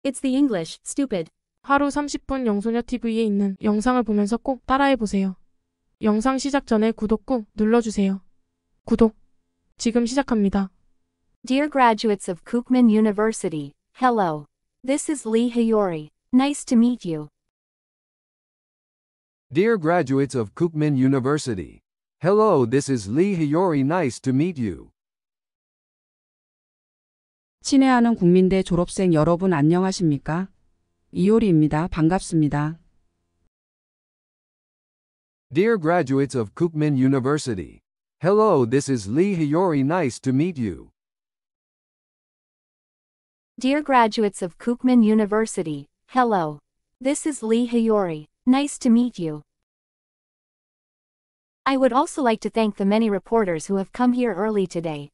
It's the English, stupid. 하루 30분 영소녀 TV에 있는 영상을 보면서 꼭 따라해보세요. 영상 시작 전에 구독 꾹 눌러주세요. 구독. 지금 시작합니다. Dear graduates of Kookmin University, hello. This is Lee Hayori. Nice to meet you. Dear graduates of Kookmin University, hello, this is Lee Hayori. Nice to meet you. 친애하는 국민대 졸업생 여러분 안녕하십니까? 이효리입니다. 반갑습니다. Dear graduates of Kookmin University, hello, this is Lee Hayori. Nice to meet you. Dear graduates of Kookmin University, hello. This is Lee Hayori. Nice to meet you. I would also like to thank the many reporters who have come here early today.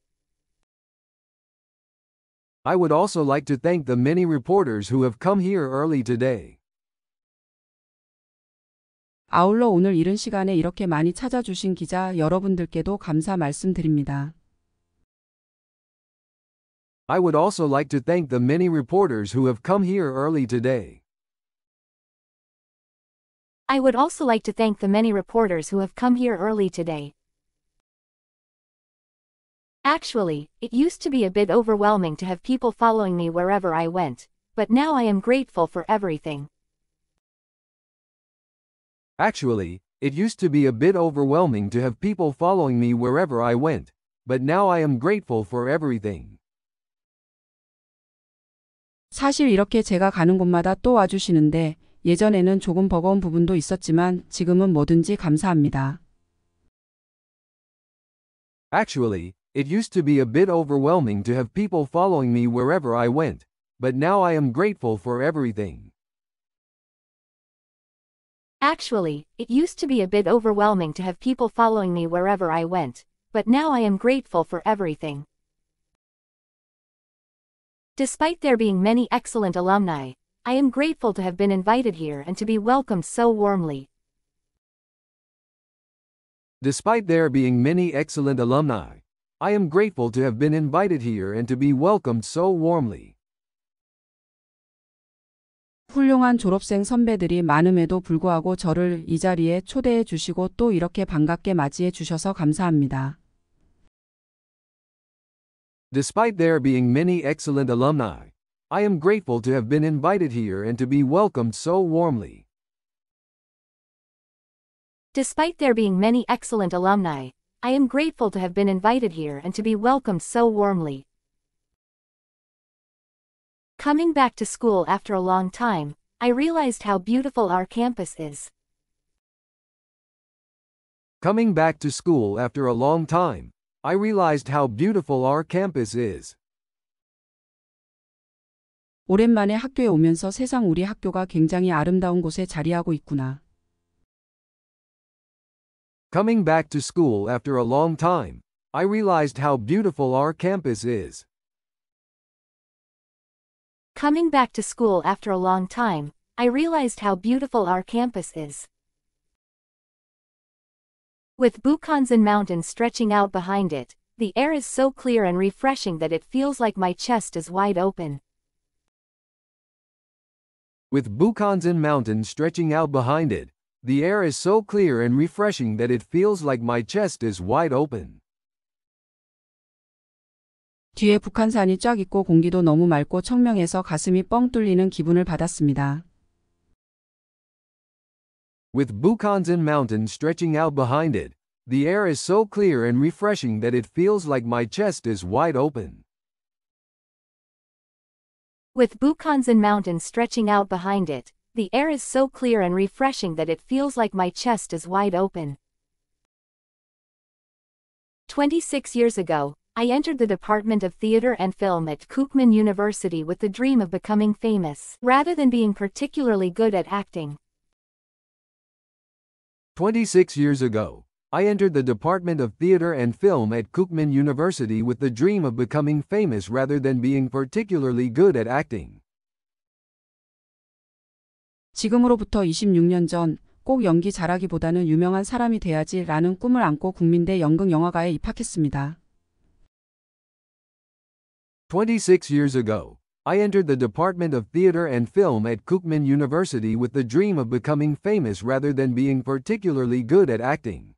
I would also like to thank the many reporters who have come here early today. 아울러 오늘 이른 시간에 이렇게 많이 찾아주신 기자 여러분들께도 감사 말씀드립니다. I would also like to thank the many reporters who have come here early today. I would also like to thank the many reporters who have come here early today. Actually, it used to be a bit overwhelming to have people following me wherever I went, but now I am grateful for everything. Actually, it used to be a bit overwhelming to have people following me wherever I went, but now I am grateful for everything. 사실 이렇게 제가 가는 곳마다 또 와주시는데 예전에는 조금 버거운 부분도 있었지만 지금은 뭐든지 감사합니다. Actually, it used to be a bit overwhelming to have people following me wherever I went, but now I am grateful for everything. Actually, it used to be a bit overwhelming to have people following me wherever I went, but now I am grateful for everything. Despite there being many excellent alumni, I am grateful to have been invited here and to be welcomed so warmly. Despite there being many excellent alumni, I am grateful to have been invited here and to be welcomed so warmly. 훌륭한 졸업생 선배들이 많음에도 불구하고 저를 이 자리에 초대해 주시고 또 이렇게 반갑게 맞이해 주셔서 감사합니다. Despite there being many excellent alumni, I am grateful to have been invited here and to be welcomed so warmly. Despite there being many excellent alumni, I am grateful to have been invited here and to be welcomed so warmly. Coming back to school after a long time, I realized how beautiful our campus is. Coming back to school after a long time, I realized how beautiful our campus is. 오랜만에 학교에 오면서 세상 우리 학교가 굉장히 아름다운 곳에 자리하고 있구나. Coming back to school after a long time, I realized how beautiful our campus is. Coming back to school after a long time, I realized how beautiful our campus is. With Bukhansan Mountain stretching out behind it, the air is so clear and refreshing that it feels like my chest is wide open. With Bukhansan Mountain stretching out behind it, the air is so clear and refreshing that it feels like my chest is wide open. 뒤에 북한산이 쫙 있고 공기도 너무 맑고 청명해서 가슴이 뻥 뚫리는 기분을 받았습니다. With Bukhansan Mountain stretching out behind it, the air is so clear and refreshing that it feels like my chest is wide open. With Bukhansan Mountain stretching out behind it, the air is so clear and refreshing that it feels like my chest is wide open. 26 years ago, I entered the Department of Theater and Film at Kookmin University with the dream of becoming famous, rather than being particularly good at acting. 26 years ago, I entered the Department of Theater and Film at Kookmin University with the dream of becoming famous rather than being particularly good at acting. 지금으로부터 26년 전 꼭 연기 잘하기보다는 유명한 사람이 돼야지 라는 꿈을 안고 국민대 연극영화과에 입학했습니다. 26 years ago, I entered the Department of Theater and Film at Kookmin University with the dream of becoming famous rather than being particularly good at acting.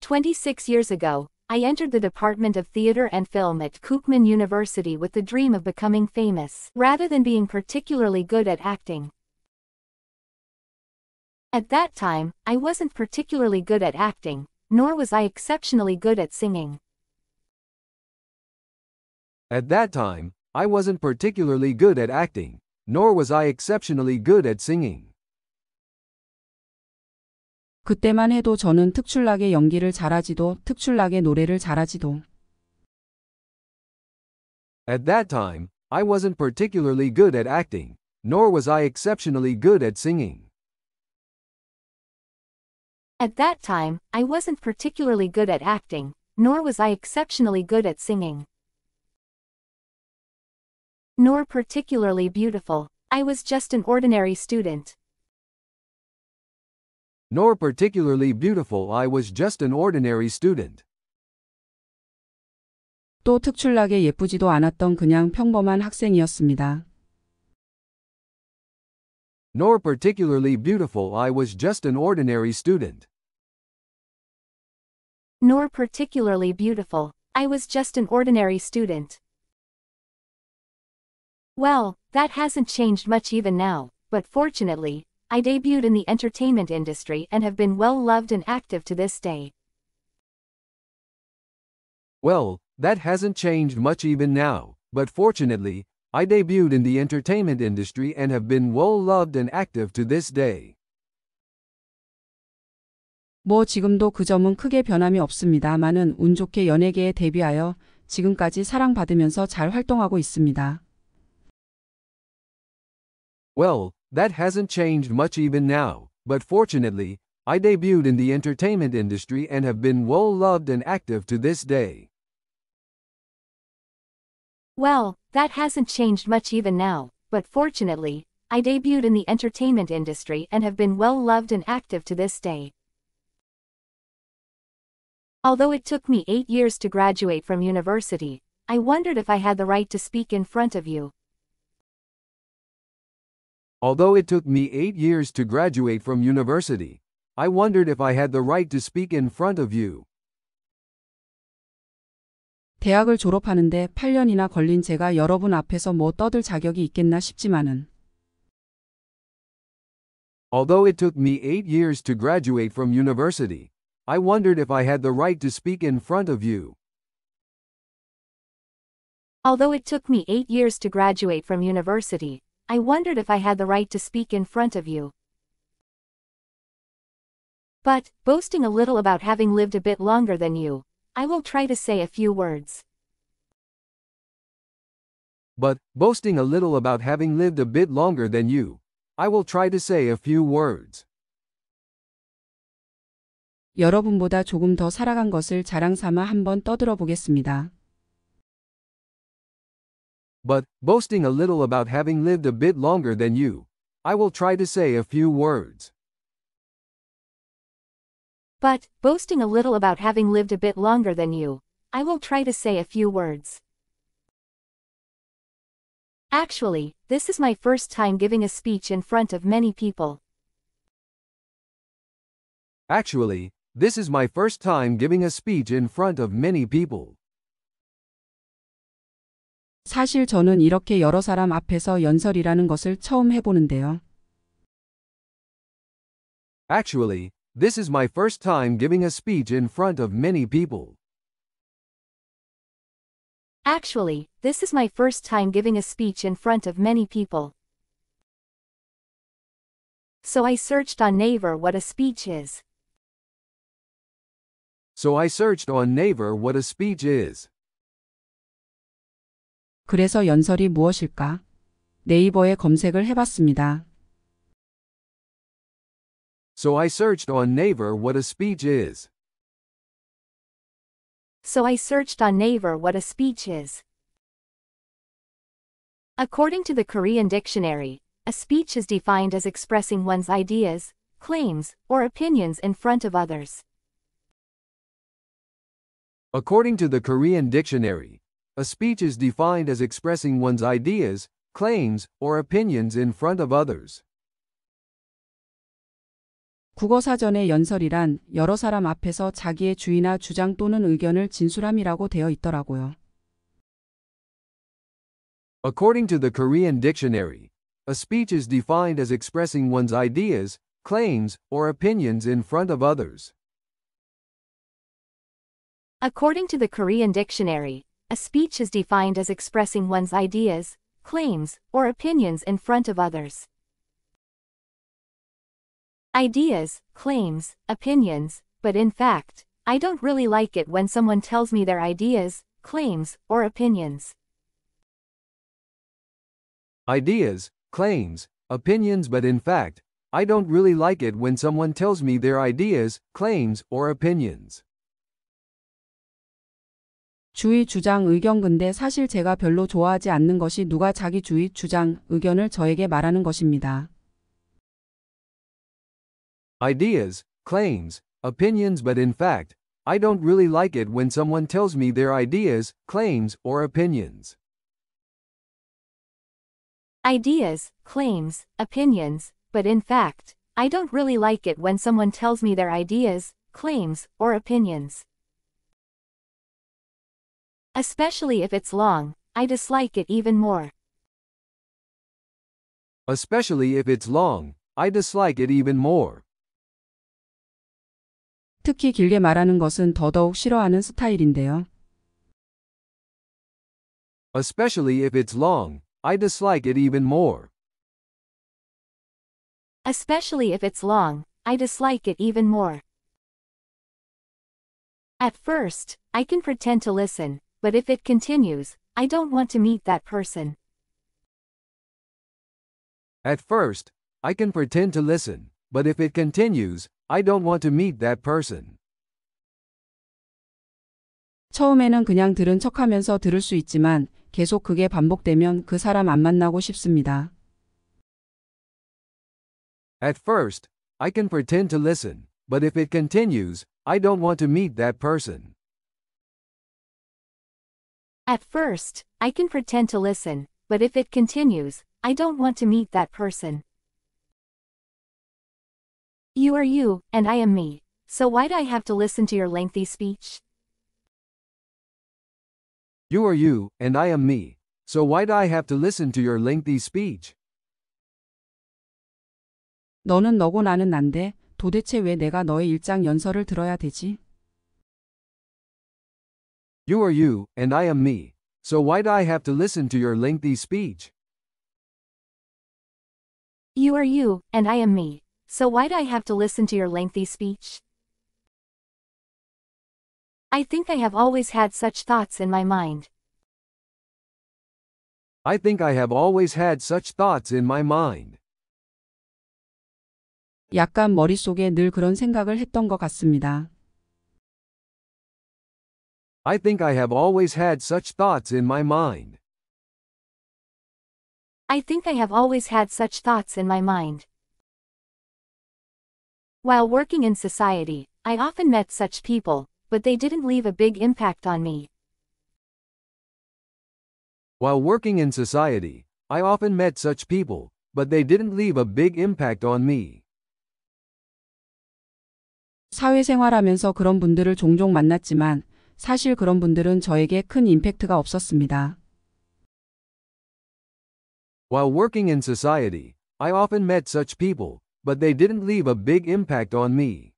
26 years ago, I entered the Department of Theater and Film at Kookmin University with the dream of becoming famous, rather than being particularly good at acting. At that time, I wasn't particularly good at acting, nor was I exceptionally good at singing. At that time, I wasn't particularly good at acting, nor was I exceptionally good at singing. 그때만 해도 저는 특출나게 연기를 잘하지도 특출나게 노래를 잘하지도. At that time, I wasn't particularly good at acting, nor was I exceptionally good at singing. At that time, I wasn't particularly good at acting, nor was I exceptionally good at singing. Nor particularly beautiful. I was just an ordinary student. Nor particularly beautiful. I was just an ordinary student. 또 특출나게 예쁘지도 않았던 그냥 평범한 학생이었습니다. Nor particularly beautiful. I was just an ordinary student. Nor particularly beautiful. I was just an ordinary student. Well, that hasn't changed much even now, but fortunately, I debuted in the entertainment industry and have been well loved and active to this day. Well, that hasn't changed much even now, but fortunately, I debuted in the entertainment industry and have been well loved and active to this day. 뭐 지금도 그 점은 크게 변함이 없습니다마는 운 좋게 연예계에 데뷔하여 지금까지 사랑받으면서 잘 활동하고 있습니다. Well, that hasn't changed much even now, but fortunately, I debuted in the entertainment industry and have been well loved and active to this day. Well, that hasn't changed much even now, but fortunately, I debuted in the entertainment industry and have been well loved and active to this day. Although it took me 8 years to graduate from university, I wondered if I had the right to speak in front of you. Although it took me 8 years to graduate from university, I wondered if I had the right to speak in front of you. 대학을 졸업하는데 8년이나 걸린 제가 여러분 앞에서 뭐 떠들 자격이 있겠나 싶지만은. Although it took me 8 years to graduate from university, I wondered if I had the right to speak in front of you. Although it took me 8 years to graduate from university, I wondered if I had the right to speak in front of you. But, boasting a little about having lived a bit longer than you, I will try to say a few words. But, boasting a little about having lived a bit longer than you, I will try to say a few words. 여러분보다 조금 더 살아간 것을 자랑 삼아 한번 떠들어 보겠습니다. But, boasting a little about having lived a bit longer than you, I will try to say a few words. But, boasting a little about having lived a bit longer than you, I will try to say a few words. Actually, this is my first time giving a speech in front of many people. Actually, this is my first time giving a speech in front of many people. 사실 저는 이렇게 여러 사람 앞에서 연설이라는 것을 처음 해보는데요. Actually, this is my first time giving a speech in front of many people. Actually, this is my first time giving a speech in front of many people. So I searched on Naver what a speech is. So I searched on Naver what a speech is. 그래서 연설이 무엇일까? 네이버에 검색을 해봤습니다. So I searched on Naver what a speech is. So I searched on Naver what a speech is. According to the Korean dictionary, a speech is defined as expressing one's ideas, claims, or opinions in front of others. According to the Korean dictionary, A speech is defined as expressing one's ideas, claims, or opinions in front of others. 국어사전의 연설이란 여러 사람 앞에서 자기의 주의나 주장 또는 의견을 진술함이라고 되어 있더라고요. According to the Korean dictionary, a speech is defined as expressing one's ideas, claims, or opinions in front of others. According to the Korean dictionary, a speech is defined as expressing one's ideas, claims, or opinions in front of others. Ideas, claims, opinions, but in fact, I don't really like it when someone tells me their ideas, claims, or opinions. Ideas, claims, opinions, but in fact, I don't really like it when someone tells me their ideas, claims, or opinions. 주의, 주장, 의견 근데 사실 제가 별로 좋아하지 않는 것이 누가 자기 주의, 주장, 의견을 저에게 말하는 것입니다. Ideas, claims, opinions, but in fact, I don't really like it when someone tells me their ideas, claims, or opinions. Ideas, claims, opinions, but in fact, I don't really like it when someone tells me their ideas, claims, or opinions. Especially if it's long, I dislike it even more. Especially if it's long, I dislike it even more. 특히 길게 말하는 것은 더더욱 싫어하는 스타일인데요. Especially if it's long, I dislike it even more. Especially if it's long, I dislike it even more. At first, I can pretend to listen, but if it continues, I don't want to meet that person. At first, I can pretend to listen, but if it continues, I don't want to meet that person. 처음에는 그냥 들은 척하면서 들을 수 있지만 계속 그게 반복되면 그 사람 안 만나고 싶습니다. At first, I can pretend to listen, but if it continues, I don't want to meet that person. At first, I can pretend to listen, but if it continues, I don't want to meet that person. You are you, and I am me, so why'd I have to listen to your lengthy speech? You are you, and I am me, so why'd I have to listen to your lengthy speech? 너는 너고 나는 난데 도대체 왜 내가 너의 일장 연설을 들어야 되지? You are you, and I am me, so why'd I have to listen to your lengthy speech? You are you, and I am me, so why'd I have to listen to your lengthy speech? I think I have always had such thoughts in my mind. I think I have always had such thoughts in my mind. 약간 머릿속에 늘 그런 생각을 했던 것 같습니다. I think I have always had such thoughts in my mind. I think I have always had such thoughts in my mind. While working in society, I often met such people, but they didn't leave a big impact on me. While working in society, I often met such people, but they didn't leave a big impact on me. 사회생활하면서 그런 분들을 종종 만났지만 사실 그런 분들은 저에게 큰 임팩트가 없었습니다. While working in society, I often met such people, but they didn't leave a big impact on me.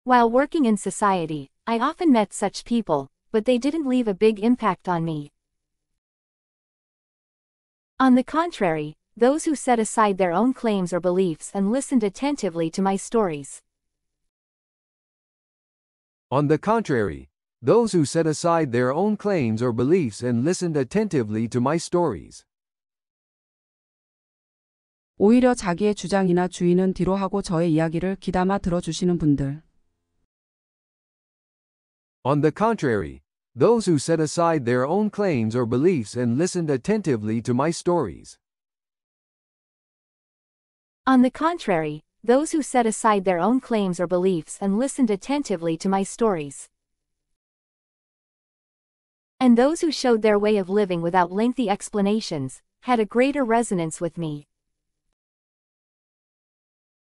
While working in society, I often met such people, but they didn't leave a big impact on me. On the contrary, those who set aside their own claims or beliefs and listened attentively to my stories. On the contrary, those who set aside their own claims or beliefs and listened attentively to my stories. 오히려 자기의 주장이나 주의는 뒤로 하고 저의 이야기를 귀담아 들어주시는 분들. On the contrary, those who set aside their own claims or beliefs and listened attentively to my stories. On the contrary, those who set aside their own claims or beliefs and listened attentively to my stories. And those who showed their way of living without lengthy explanations had a greater resonance with me.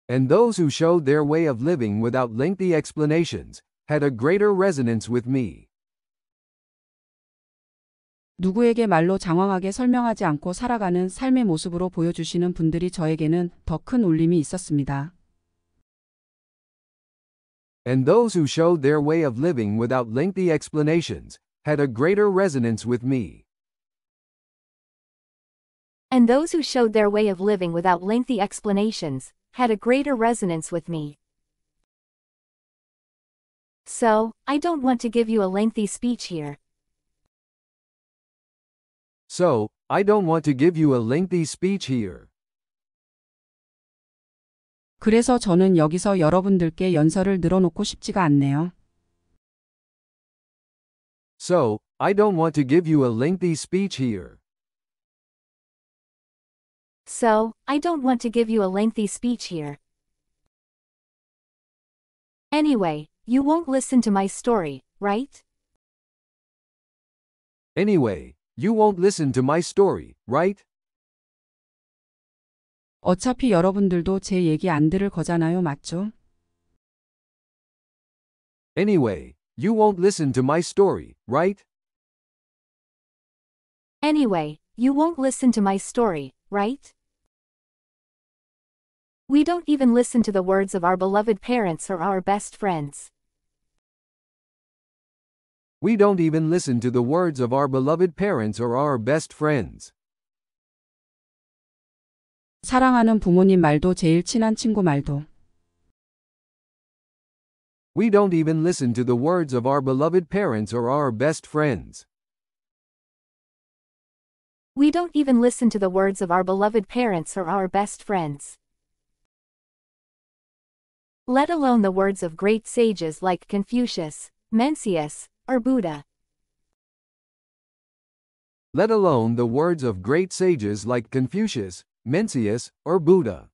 And those who showed their way of living without lengthy explanations had a greater resonance with me. 누구에게 말로 장황하게 설명하지 않고 살아가는 삶의 모습으로 보여주시는 분들이 저에게는 더 큰 울림이 있었습니다. And those who showed their way of living without lengthy explanations had a greater resonance with me. And those who showed their way of living without lengthy explanations had a greater resonance with me. So, I don't want to give you a lengthy speech here. So, I don't want to give you a lengthy speech here. 그래서 저는 여기서 여러분들께 연설을 늘어놓고 싶지가 않네요. So, I don't want to give you a lengthy speech here. So, I don't want to give you a lengthy speech here. Anyway, you won't listen to my story, right? Anyway, you won't listen to my story, right? 어차피 여러분들도 제 얘기 안 들을 거잖아요, 맞죠? Anyway, you won't listen to my story, right? Anyway, you won't listen to my story, right? We don't even listen to the words of our beloved parents or our best friends. We don't even listen to the words of our beloved parents or our best friends. 사랑하는 부모님 말도 제일 친한 친구 말도. We don't even listen to the words of our beloved parents or our best friends. We don't even listen to the words of our beloved parents or our best friends. Let alone the words of great sages like Confucius, Mencius, or Buddha. Let alone the words of great sages like Confucius, Mencius, or Buddha.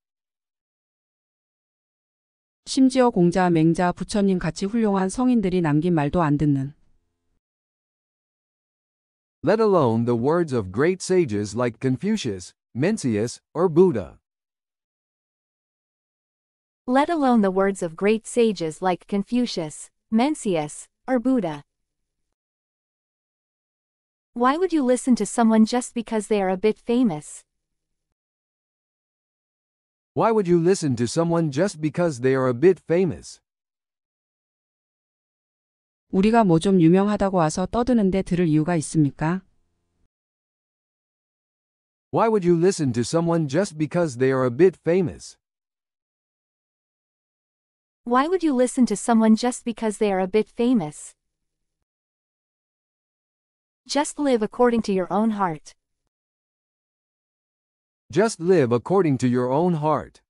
심지어 공자, 맹자, 부처님 같이 훌륭한 성인들이 남긴 말도 안 듣는. Let alone the words of great sages like Confucius, Mencius, or Buddha. Let alone the words of great sages like Confucius, Mencius, or Buddha. Why would you listen to someone just because they are a bit famous? Why would you listen to someone just because they are a bit famous? 우리가 뭐 좀 유명하다고 와서 떠드는데 들을 이유가 있습니까? Why would you listen to someone just because they are a bit famous? Why would you listen to someone just because they are a bit famous? Just live according to your own heart. Just live according to your own heart.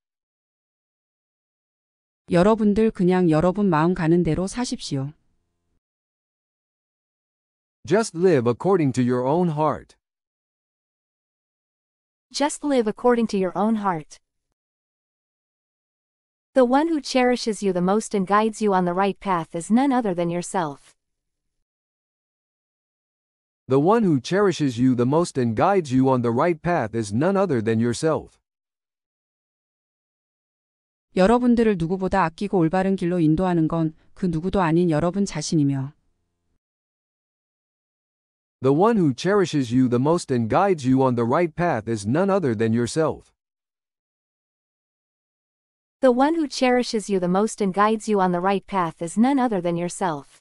여러분들 그냥 여러분 마음 가는 대로 사십시오. Just live according to your own heart. Just live according to your own heart. The one who cherishes you the most and guides you on the right path is none other than yourself. The one who cherishes you the most and guides you on the right path is none other than yourself. 여러분들을 누구보다 아끼고 올바른 길로 인도하는 건 그 누구도 아닌 여러분 자신이며 The one who cherishes you the most and guides you on the right path is none other than yourself. The one who cherishes you the most and guides you on the right path is none other than yourself.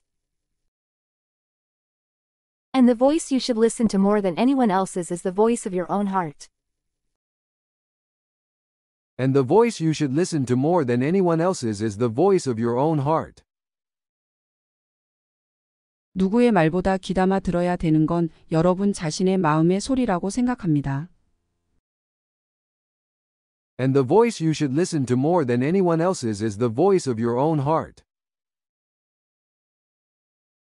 And the voice you should listen to more than anyone else's is the voice of your own heart. And the voice you should listen to more than anyone else's is the voice of your own heart. 누구의 말보다 귀담아 들어야 되는 건 여러분 자신의 마음의 소리라고 생각합니다. And the voice you should listen to more than anyone else's is the voice of your own heart.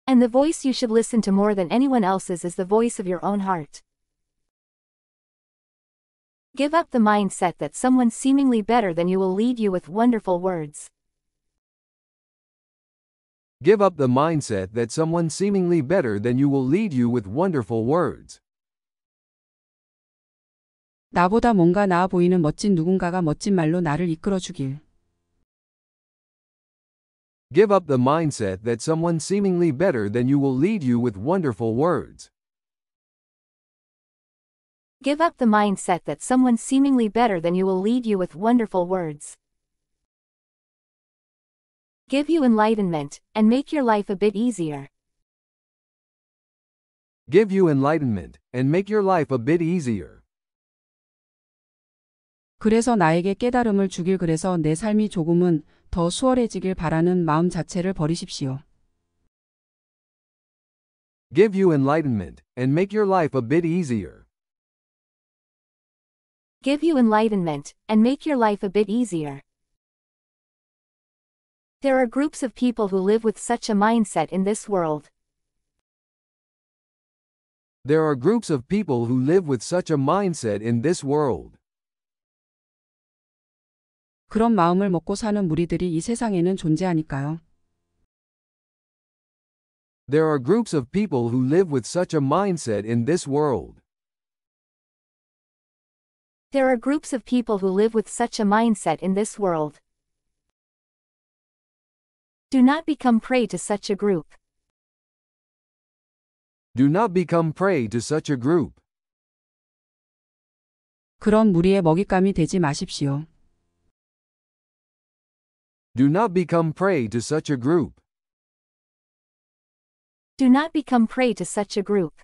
And the voice you should listen to more than anyone else's is the voice of your own heart. Give up the mindset that someone seemingly better than you will lead you with wonderful words. Give up the mindset that someone seemingly better than you will lead you with wonderful words. 나보다 뭔가 나아 보이는 멋진 누군가가 멋진 말로 나를 이끌어 주길. Give up the mindset that someone seemingly better than you will lead you with wonderful words. Give up the mindset that someone seemingly better than you will lead you with wonderful words. Give you enlightenment, and make your life a bit easier. Give you enlightenment, and make your life a bit easier. 그래서 나에게 깨달음을 주길 그래서 내 삶이 조금은 더 수월해지길 바라는 마음 자체를 버리십시오. Give you enlightenment, and make your life a bit easier. Give you enlightenment, and make your life a bit easier. There are groups of people who live with such a mindset in this world. There are groups of people who live with such a mindset in this world. 그런 마음을 먹고 사는 무리들이 이 세상에는 존재하니까요. There are groups of people who live with such a mindset in this world. There are groups of people who live with such a mindset in this world. Do not become prey to such a group. Do not become prey to such a group. 그런 무리의 먹잇감이 되지 마십시오. Do not become prey to such a group. Do not become prey to such a group.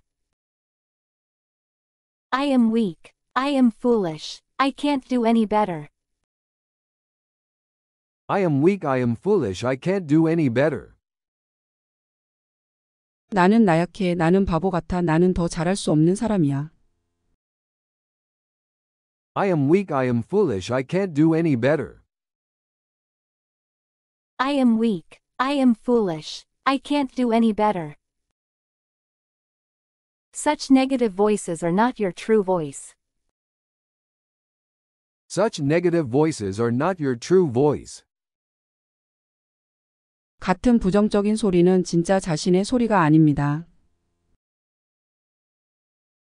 I am weak. I am foolish. I can't do any better. I am weak, I am foolish, I can't do any better. 나는 나약해, 나는 바보 같아, 나는 더 잘할 수 없는 사람이야. I am weak, I am foolish, I can't do any better. I am weak. I am foolish. I can't do any better. Such negative voices are not your true voice. Such negative voices are not your true voice. 같은 부정적인 소리는 진짜 자신의 소리가 아닙니다.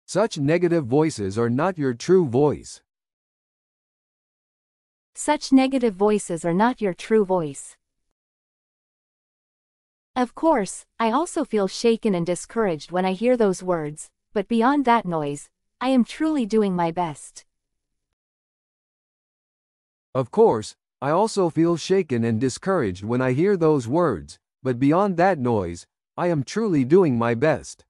Such negative voices are not your true voice. Such negative voices are not your true voice. Of course, I also feel shaken and discouraged when I hear those words, but beyond that noise, I am truly doing my best. Of course, I also feel shaken and discouraged when I hear those words, but beyond that noise, I am truly doing my best.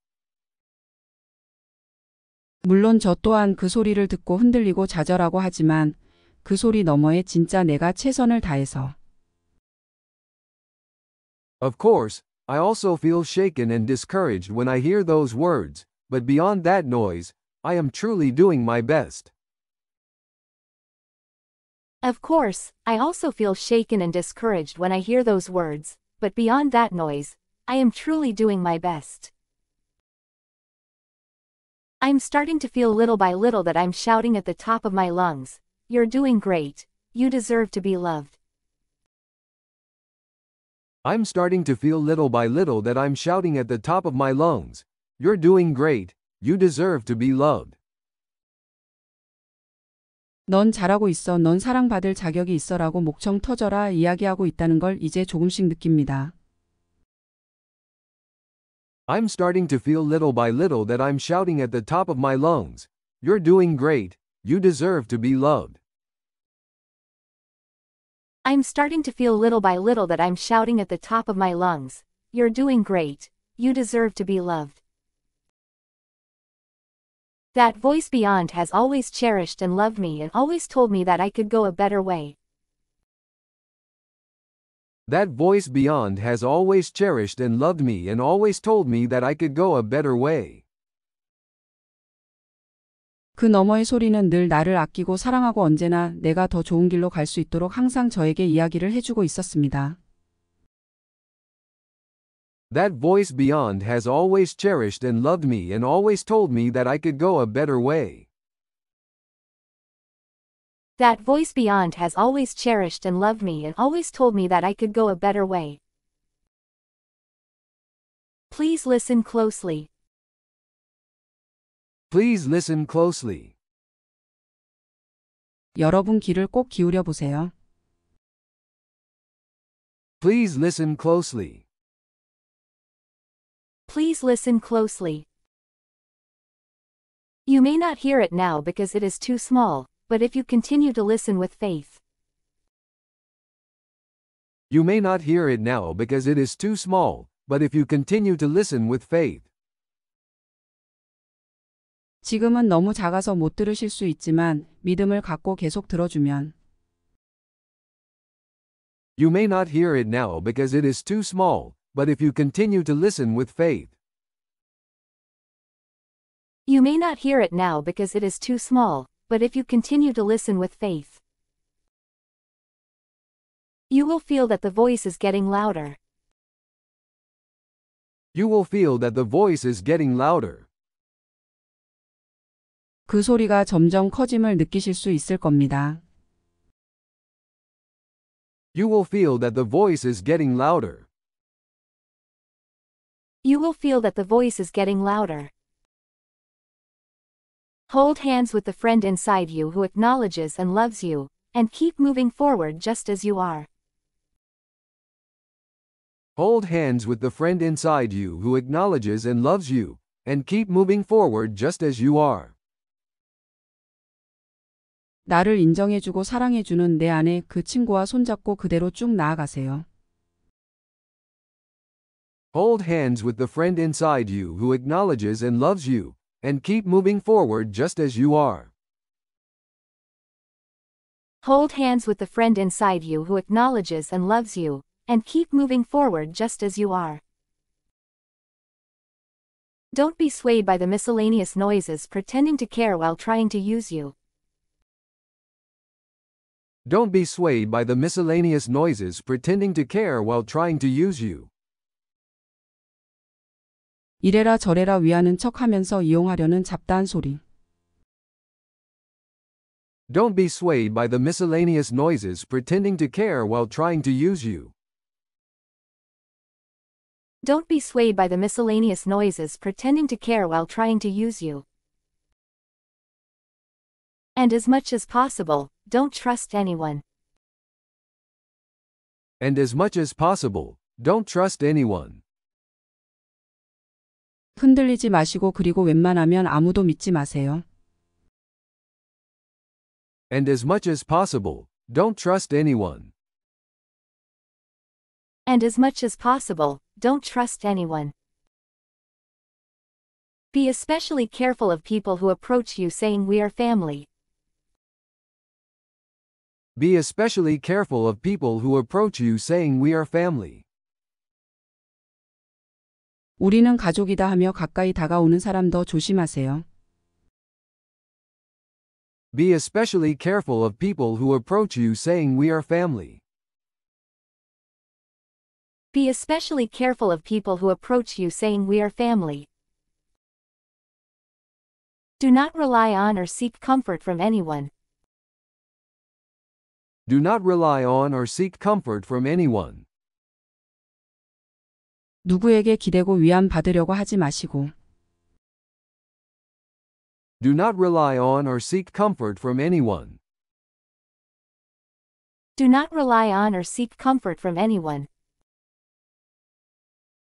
물론 저 또한 그 소리를 듣고 흔들리고 좌절하고 하지만 그 소리 너머에 진짜 내가 최선을 다해서 Of course, I also feel shaken and discouraged when I hear those words, but beyond that noise, I am truly doing my best. Of course, I also feel shaken and discouraged when I hear those words, but beyond that noise, I am truly doing my best. I'm starting to feel little by little that I'm shouting at the top of my lungs, "You're doing great, you deserve to be loved." I'm starting to feel little by little that I'm shouting at the top of my lungs, "You're doing great, you deserve to be loved." 넌 잘하고 있어, 넌 사랑받을 자격이 있어라고 목청 터져라 이야기하고 있다는 걸 이제 조금씩 느낍니다. I'm starting to feel little by little that I'm shouting at the top of my lungs, "You're doing great, you deserve to be loved." I'm starting to feel little by little that I'm shouting at the top of my lungs, "You're doing great, you deserve to be loved." That voice beyond has always cherished and loved me and always told me that I could go a better way. That voice beyond has always cherished and loved me and always told me that I could go a better way. 그 너머의 소리는 늘 나를 아끼고 사랑하고 언제나 내가 더 좋은 길로 갈 수 있도록 항상 저에게 이야기를 해주고 있었습니다. That voice beyond has always cherished and loved me and always told me that I could go a better way. That voice beyond has always cherished and loved me and always told me that I could go a better way. Please listen closely. Please listen closely. 여러분 귀를 꼭 기울여 보세요. Please listen closely. Please listen closely. You may not hear it now because it is too small, but if you continue to listen with faith, You may not hear it now because it is too small, but if you continue to listen with faith. 지금은 너무 작아서 못 들으실 수 있지만 믿음을 갖고 계속 들어주면 You may not hear it now because it is too small, but if you continue to listen with faith. you may not hear it now because it is too small, but if you continue to listen with faith, you will feel that the voice is getting louder. You will feel that the voice is getting louder. 그 소리가 점점 커짐을 느끼실 수 있을 겁니다. You will feel that the voice is getting louder. You will feel that the voice is getting louder. Hold hands with the friend inside you who acknowledges and loves you, and keep moving forward just as you are. Hold hands with the friend inside you who acknowledges and loves you, and keep moving forward just as you are. 나를 인정해주고 사랑해주는 내 안에 그 친구와 손잡고 그대로 쭉 나아가세요. Hold hands with the friend inside you who acknowledges and loves you, and keep moving forward just as you are. Hold hands with the friend inside you who acknowledges and loves you, and keep moving forward just as you are. Don't be swayed by the miscellaneous noises pretending to care while trying to use you. Don't be swayed by the miscellaneous noises pretending to care while trying to use you. 이래라 저래라 위하는 척하면서 이용하려는 잡다한 소리. Don't be swayed by the miscellaneous noises pretending to care while trying to use you. Don't be swayed by the miscellaneous noises pretending to care while trying to use you. And as much as possible, don't trust anyone. And as much as possible, don't trust anyone. 흔들리지 마시고 그리고 웬만하면 아무도 믿지 마세요. And as much as possible, don't trust anyone. And as much as possible, don't trust anyone. Be especially careful of people who approach you saying we are family. Be especially careful of people who approach you saying we are family. 우리는 가족이다 하며 가까이 다가오는 사람 더 조심하세요. Be especially careful of people who approach you saying we are family. Be especially careful of people who approach you saying we are family. Do not rely on or seek comfort from anyone. Do not rely on or seek comfort from anyone. 누구에게 기대고 위안 받으려고 하지 마시고. Do not rely on or seek comfort from anyone. Do not rely on or seek comfort from anyone.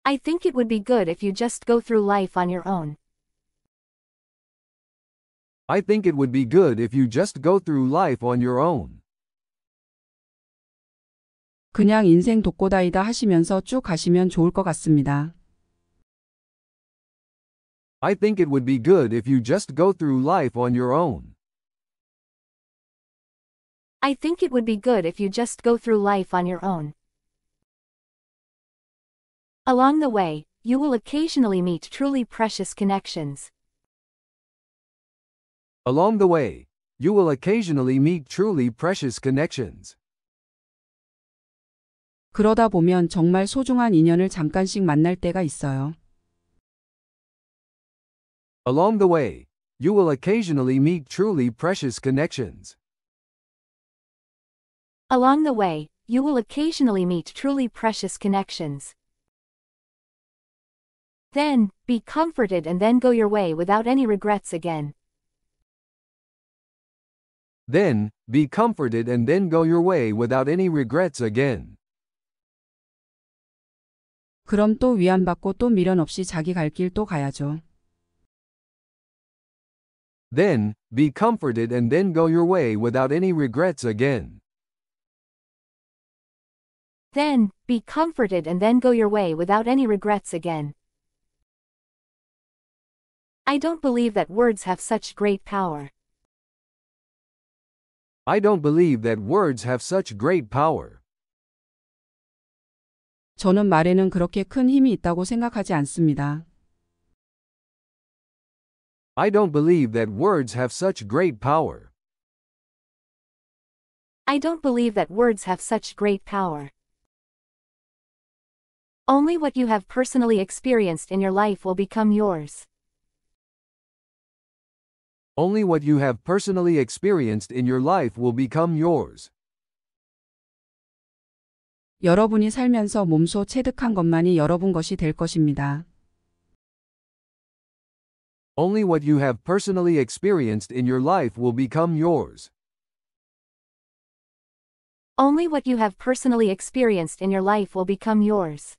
I think it would be good if you just go through life on your own. I think it would be good if you just go through life on your own. 그냥 인생 독고다이다 하시면서 쭉 가시면 좋을 것 같습니다. I think it would be good if you just go through life on your own. I think it would be good if you just go through life on your own. Along the way, you will occasionally meet truly precious connections. Along the way, you will occasionally meet truly precious connections. 그러다 보면 정말 소중한 인연을 잠깐씩 만날 때가 있어요. Along the way, you will occasionally meet truly precious connections. Along the way, you will occasionally meet truly precious connections. Then, be comforted and then go your way without any regrets again. Then, be comforted and then go your way without any regrets again. 그럼 또 위안받고 또 미련 없이 자기 갈 길 또 가야죠. Then, be comforted and then go your way without any regrets again. Then, be comforted and then go your way without any regrets again. I don't believe that words have such great power. I don't believe that words have such great power. 저는 말에는 그렇게 큰 힘이 있다고 생각하지 않습니다. I don't believe that words have such great power. I don't believe that words have such great power. Only what you have personally experienced in your life will become yours. Only what you have personally experienced in your life will become yours. 여러분이 살면서 몸소 체득한 것만이 여러분 것이 될 것입니다. Only what you have personally experienced in your life will become yours. Only what you have personally experienced in your life will become yours.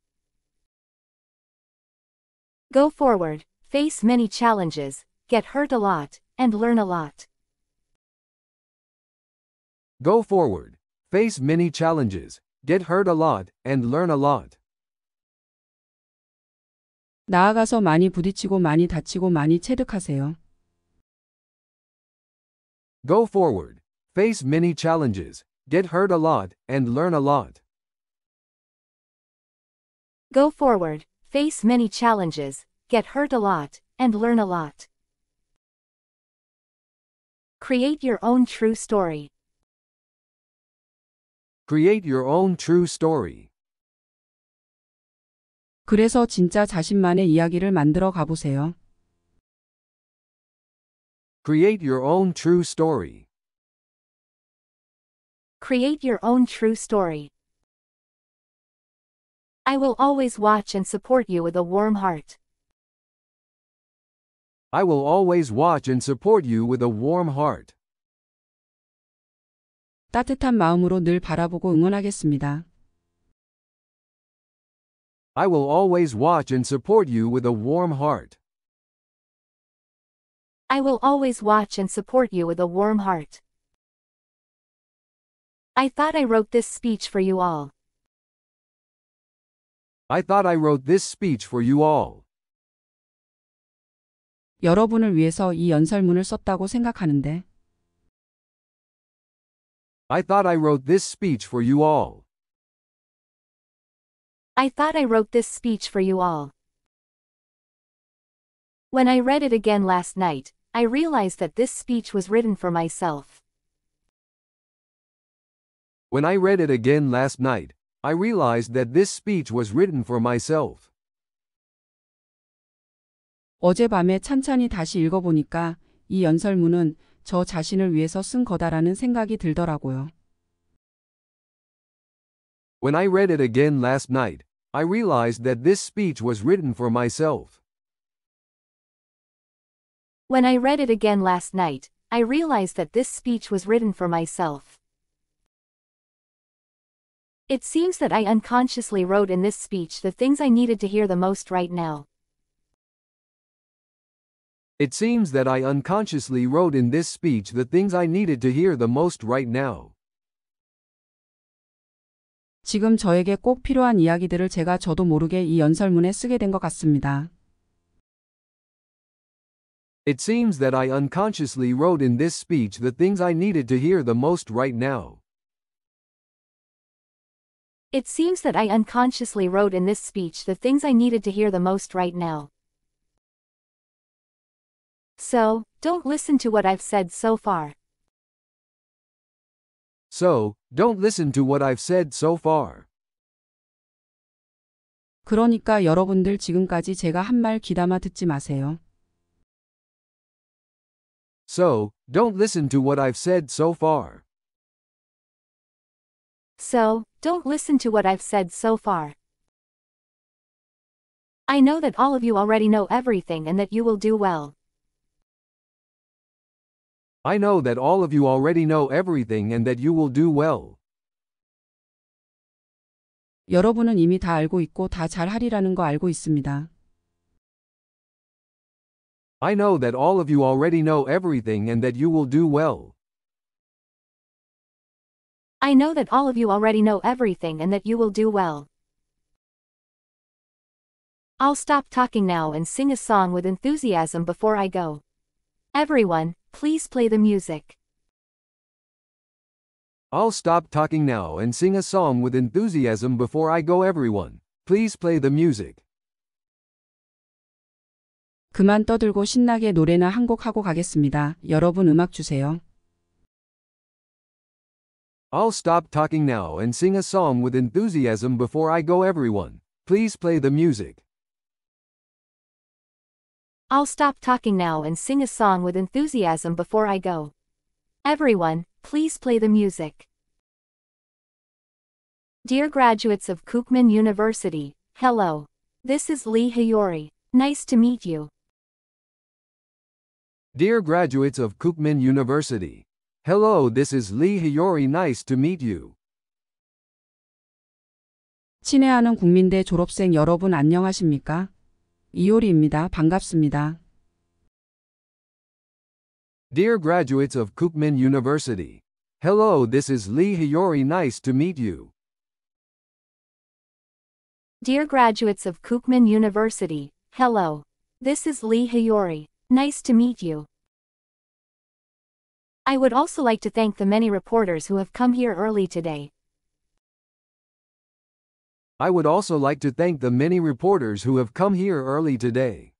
Go forward, face many challenges, get hurt a lot, and learn a lot. Go forward, face many challenges, get hurt a lot, and learn a lot. 나아가서 많이 부딪히고 많이 다치고 많이 체득하세요. Go forward, face many challenges, get hurt a lot, and learn a lot. Go forward, face many challenges, get hurt a lot, and learn a lot. Create your own true story. Create your own true story. 그래서 진짜 자신만의 이야기를 만들어 가보세요. Create your own true story. Create your own true story. I will always watch and support you with a warm heart. I will always watch and support you with a warm heart. 따뜻한 마음으로 늘 바라보고 응원하겠습니다. I will always watch and support you with a warm heart. I will always watch and support you with a warm heart. I thought I wrote this speech for you all. I thought I wrote this speech for you all. 여러분을 위해서 이 연설문을 썼다고 생각하는데 I thought I wrote this speech for you all. I thought I wrote this speech for you all. When I read it again last night, I realized that this speech was written for myself. When I read it again last night, I realized that this speech was written for myself. 어젯밤에 찬찬히 다시 읽어보니까 이 연설문은 저 자신을 위해서 쓴 거다라는 생각이 들더라고요. When I read it again last night, I realized that this speech was written for myself. When I read it again last night, I realized that this speech was written for myself. It seems that I unconsciously wrote in this speech the things I needed to hear the most right now. It seems that I unconsciously wrote in this speech the things I needed to hear the most right now. 지금 저에게 꼭 필요한 이야기들을 제가 저도 모르게 이 연설문에 쓰게 된 것 같습니다. It seems that I unconsciously wrote in this speech the things I needed to hear the most right now. It seems that I unconsciously wrote in this speech the things I needed to hear the most right now. So, don't listen to what I've said so far. So, don't listen to what I've said so far. 그러니까 여러분들 지금까지 제가 한 말 귀담아 듣지 마세요. So, don't listen to what I've said so far. So, don't listen to what I've said so far. I know that all of you already know everything and that you will do well. I know that all of you already know everything and that you will do well. 여러분은 이미 다 알고 있고 다 잘하리라는 거 알고 있습니다. I know that all of you already know everything and that you will do well. I know that all of you already know everything and that you will do well. I'll stop talking now and sing a song with enthusiasm before I go. Everyone, please play the music. I'll stop talking now and sing a song with enthusiasm before I go. Everyone, please play the music. 그만 떠들고 신나게 노래나 한 곡 하고 가겠습니다. 여러분 음악 주세요. I'll stop talking now and sing a song with enthusiasm before I go. Everyone, please play the music. I'll stop talking now and sing a song with enthusiasm before I go. Everyone, please play the music. Dear graduates of Kookmin University, hello. This is Lee Hayori. Nice to meet you. Dear graduates of Kookmin University. Hello, this is Lee Hayori. Nice to meet you. 친애하는 국민대 졸업생 여러분 안녕하십니까? 이효리입니다. 반갑습니다. Dear graduates of Kookmin University. Hello, this is Lee Hayori. Nice to meet you. Dear graduates of Kookmin University, hello. This is Lee Hayori. Nice to meet you. I would also like to thank the many reporters who have come here early today. I would also like to thank the many reporters who have come here early today.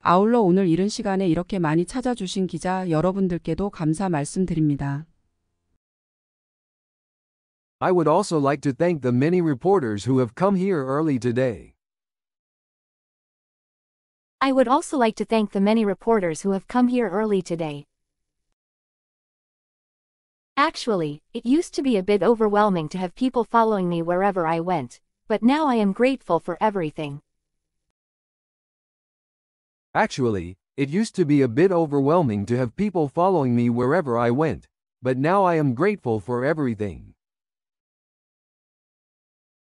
아울러 오늘 이른 시간에 이렇게 많이 찾아주신 기자 여러분들께도 감사 말씀드립니다. I would also like to thank the many reporters who have come here early today. I would also like to thank the many reporters who have come here early today. Actually, it used to be a bit overwhelming to have people following me wherever I went, but now I am grateful for everything. Actually, it used to be a bit overwhelming to have people following me wherever I went, but now I am grateful for everything.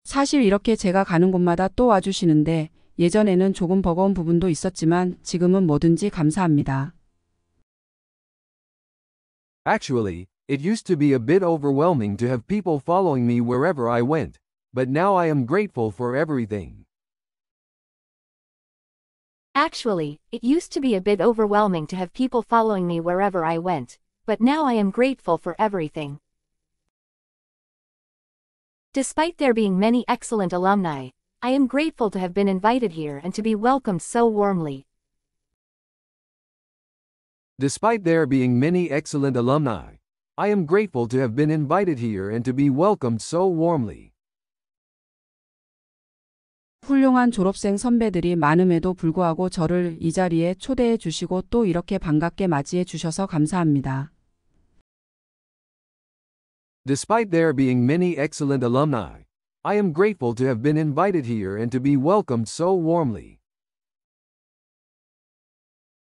사실 이렇게 제가 가는 곳마다 또 와주시는데 예전에는 조금 버거운 부분도 있었지만 지금은 뭐든지 감사합니다. Actually, it used to be a bit overwhelming to have people following me wherever I went, but now I am grateful for everything. Actually, it used to be a bit overwhelming to have people following me wherever I went, but now I am grateful for everything. Despite there being many excellent alumni, I am grateful to have been invited here and to be welcomed so warmly. Despite there being many excellent alumni, I am grateful to have been invited here and to be welcomed so warmly. 훌륭한 졸업생 선배들이 많음에도 불구하고 저를 이 자리에 초대해 주시고 또 이렇게 반갑게 맞이해 주셔서 감사합니다. Despite there being many excellent alumni, I am grateful to have been invited here and to be welcomed so warmly.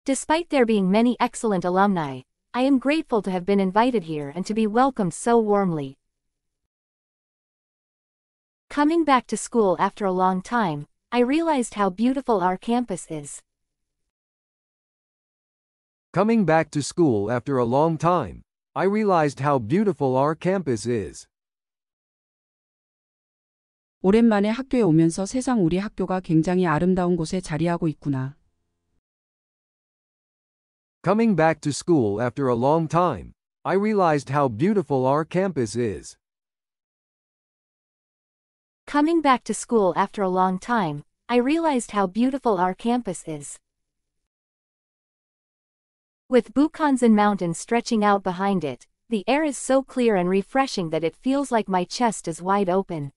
Despite there being many excellent alumni, I am grateful to have been invited here and to be welcomed so warmly. Coming back to school after a long time, I realized how beautiful our campus is. Coming back to school after a long time, I realized how beautiful our campus is. 오랜만에 학교에 오면서 세상 우리 학교가 굉장히 아름다운 곳에 자리하고 있구나. Coming back to school after a long time, I realized how beautiful our campus is. Coming back to school after a long time, I realized how beautiful our campus is. With Bukhansan Mountain stretching out behind it, the air is so clear and refreshing that it feels like my chest is wide open.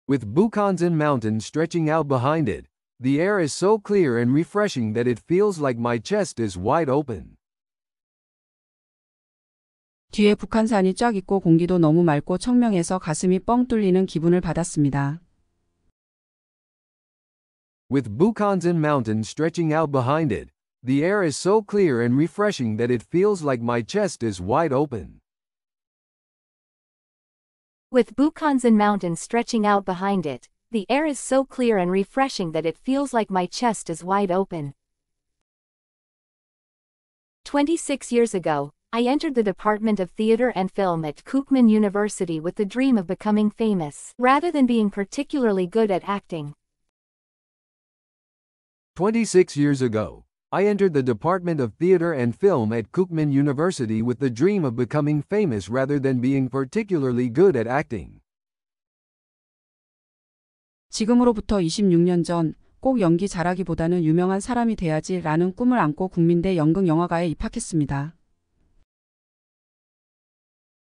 With Bukhansan Mountain stretching out behind it, the air is so clear and refreshing that it feels like my chest is wide open. 뒤에 북한산이 쫙 있고 공기도 너무 맑고 청명해서 가슴이 뻥 뚫리는 기분을 받았습니다. With Bukhansan Mountain stretching out behind it, the air is so clear and refreshing that it feels like my chest is wide open. With Bukhansan Mountain stretching out behind it, the air is so clear and refreshing that it feels like my chest is wide open. 26 years ago, I entered the Department of Theater and Film at Kookmin University with the dream of becoming famous, rather than being particularly good at acting. 26 years ago, I entered the Department of Theater and Film at Kookmin University with the dream of becoming famous rather than being particularly good at acting. 지금으로부터 26년 전, 꼭 연기 잘하기보다는 유명한 사람이 돼야지 라는 꿈을 안고 국민대 연극영화과에 입학했습니다.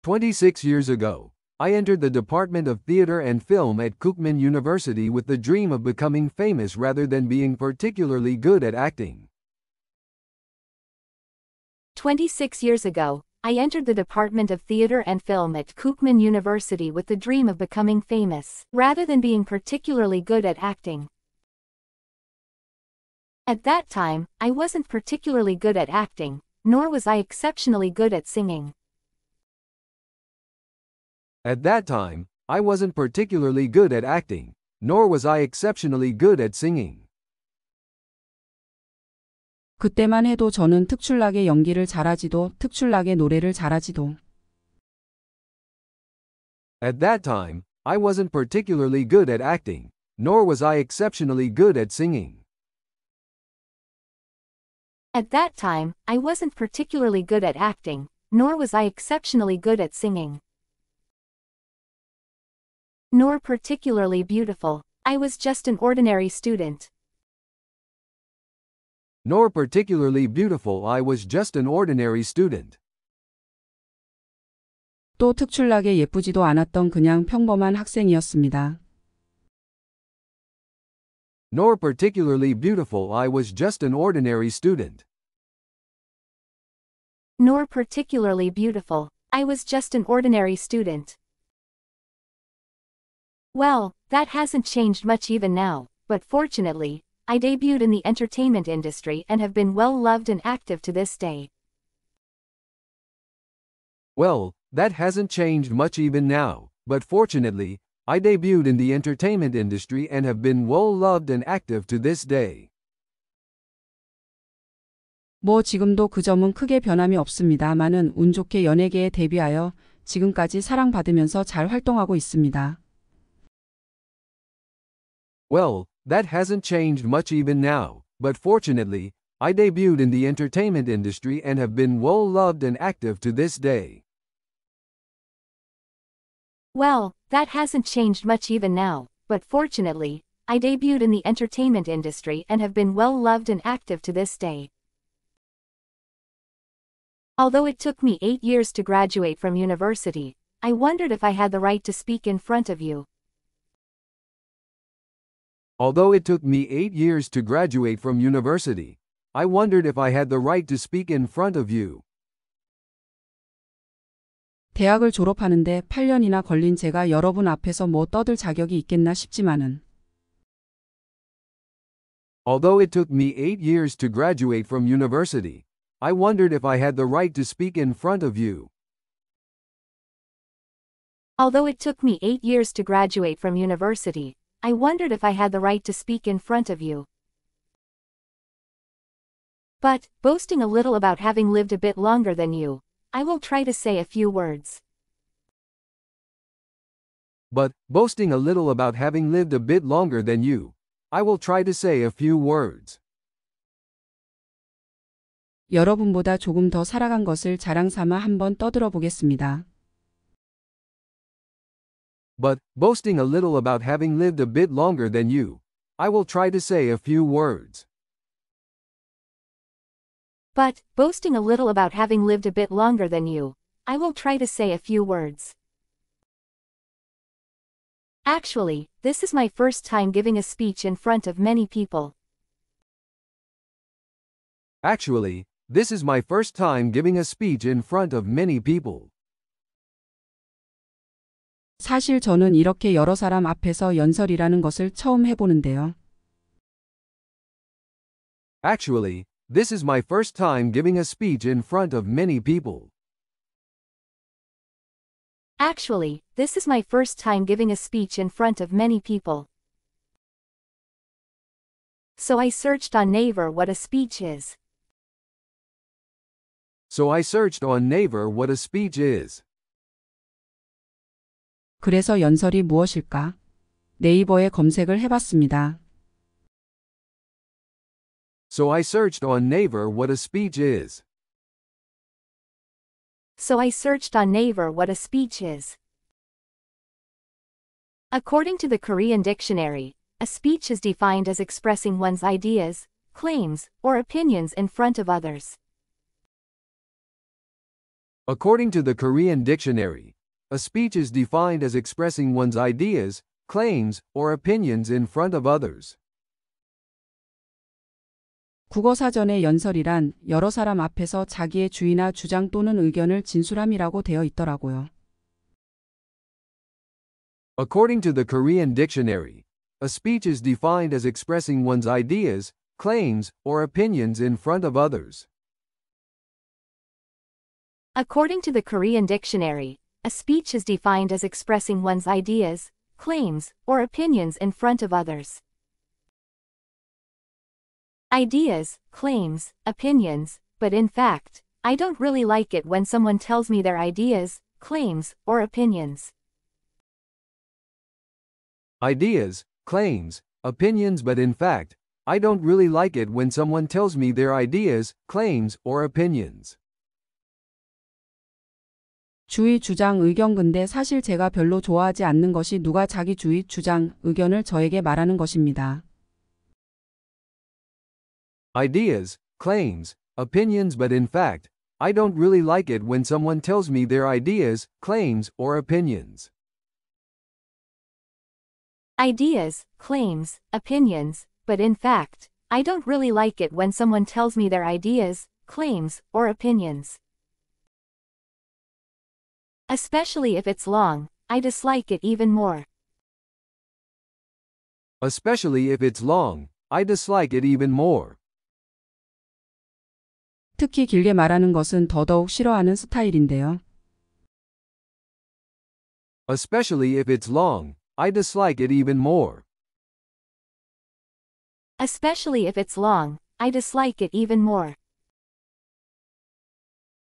26 years ago, I entered the Department of Theater and Film at Kookmin University with the dream of becoming famous rather than being particularly good at acting. 26 years ago, I entered the Department of Theater and Film at Kookmin University with the dream of becoming famous, rather than being particularly good at acting. At that time, I wasn't particularly good at acting, nor was I exceptionally good at singing. At that time, I wasn't particularly good at acting, nor was I exceptionally good at singing. 그때만 해도 저는 특출나게 연기를 잘하지도 특출나게 노래를 잘하지도. At that time, I wasn't particularly good at acting, nor was I exceptionally good at singing. At that time, I wasn't particularly good at acting, nor was I exceptionally good at singing. Nor particularly beautiful. I was just an ordinary student. Nor particularly beautiful. I was just an ordinary student. 또 특출나게 예쁘지도 않았던 그냥 평범한 학생이었습니다. Nor particularly beautiful. I was just an ordinary student. Nor particularly beautiful. I was just an ordinary student. Well, that hasn't changed much even now, but fortunately, I debuted in the entertainment industry and have been well loved and active to this day. Well, that hasn't changed much even now, but fortunately, I debuted in the entertainment industry and have been well loved and active to this day. 뭐 지금도 그 점은 크게 변함이 없습니다마는 운 좋게 연예계에 데뷔하여 지금까지 사랑받으면서 잘 활동하고 있습니다. Well, that hasn't changed much even now, but fortunately, I debuted in the entertainment industry and have been well loved and active to this day. Well, that hasn't changed much even now, but fortunately, I debuted in the entertainment industry and have been well loved and active to this day. Although it took me 8 years to graduate from university, I wondered if I had the right to speak in front of you. Although it took me 8 years to graduate from university, I wondered if I had the right to speak in front of you. 대학을 졸업하는데 8년이나 걸린 제가 여러분 앞에서 뭐 떠들 자격이 있겠나 싶지만은. Although it took me 8 years to graduate from university, I wondered if I had the right to speak in front of you. Although it took me 8 years to graduate from university, I wondered if I had the right to speak in front of you. But, boasting a little about having lived a bit longer than you, I will try to say a few words. But, boasting a little about having lived a bit longer than you, I will try to say a few words. 여러분보다 조금 더 살아간 것을 자랑 삼아 한번 떠들어 보겠습니다. But, boasting a little about having lived a bit longer than you, I will try to say a few words. But, boasting a little about having lived a bit longer than you, I will try to say a few words. Actually, this is my first time giving a speech in front of many people. Actually, this is my first time giving a speech in front of many people. 사실 저는 이렇게 여러 사람 앞에서 연설이라는 것을 처음 해보는데요. Actually, this is my first time giving a speech in front of many people. Actually, this is my first time giving a speech in front of many people. So I searched on Naver what a speech is. So I searched on Naver what a speech is. 그래서 연설이 무엇일까? 네이버에 검색을 해봤습니다. So I searched on Naver what a speech is. So I searched on Naver what a speech is. According to the Korean dictionary, a speech is defined as expressing one's ideas, claims, or opinions in front of others. According to the Korean dictionary, a speech is defined as expressing one's ideas, claims, or opinions in front of others. 국어사전의 연설이란 여러 사람 앞에서 자기의 주의나 주장 또는 의견을 진술함이라고 되어 있더라고요. According to the Korean dictionary, a speech is defined as expressing one's ideas, claims, or opinions in front of others. According to the Korean dictionary, a speech is defined as expressing one's ideas, claims, or opinions in front of others. Ideas, claims, opinions, but in fact, I don't really like it when someone tells me their ideas, claims, or opinions. Ideas, claims, opinions, but in fact, I don't really like it when someone tells me their ideas, claims, or opinions. 주의, 주장, 의견 근데 사실 제가 별로 좋아하지 않는 것이 누가 자기 주의, 주장, 의견을 저에게 말하는 것입니다. Ideas, claims, opinions, but in fact, I don't really like it when someone tells me their ideas, claims, or opinions. Ideas, claims, opinions, but in fact, I don't really like it when someone tells me their ideas, claims, or opinions. Especially if it's long, I dislike it even more. Especially if it's long, I dislike it even more. 특히 길게 말하는 것은 더더욱 싫어하는 스타일인데요. Especially if it's long, I dislike it even more. Especially if it's long, I dislike it even more.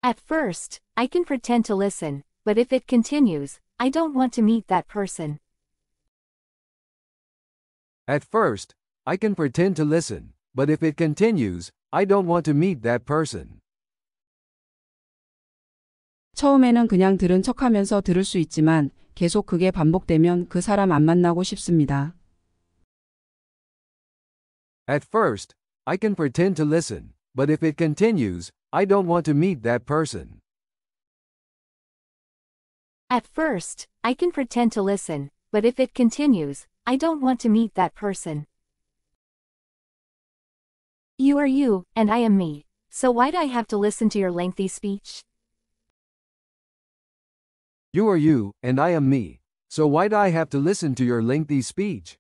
At first, I can pretend to listen, but if it continues, I don't want to meet that person. At first, I can pretend to listen, but if it continues, I don't want to meet that person. 처음에는 그냥 들은 척하면서 들을 수 있지만 계속 그게 반복되면 그 사람 안 만나고 싶습니다. At first, I can pretend to listen, but if it continues, I don't want to meet that person. At first, I can pretend to listen, but if it continues, I don't want to meet that person. You are you, and I am me, so why'd I have to listen to your lengthy speech? You are you, and I am me, so why'd I have to listen to your lengthy speech?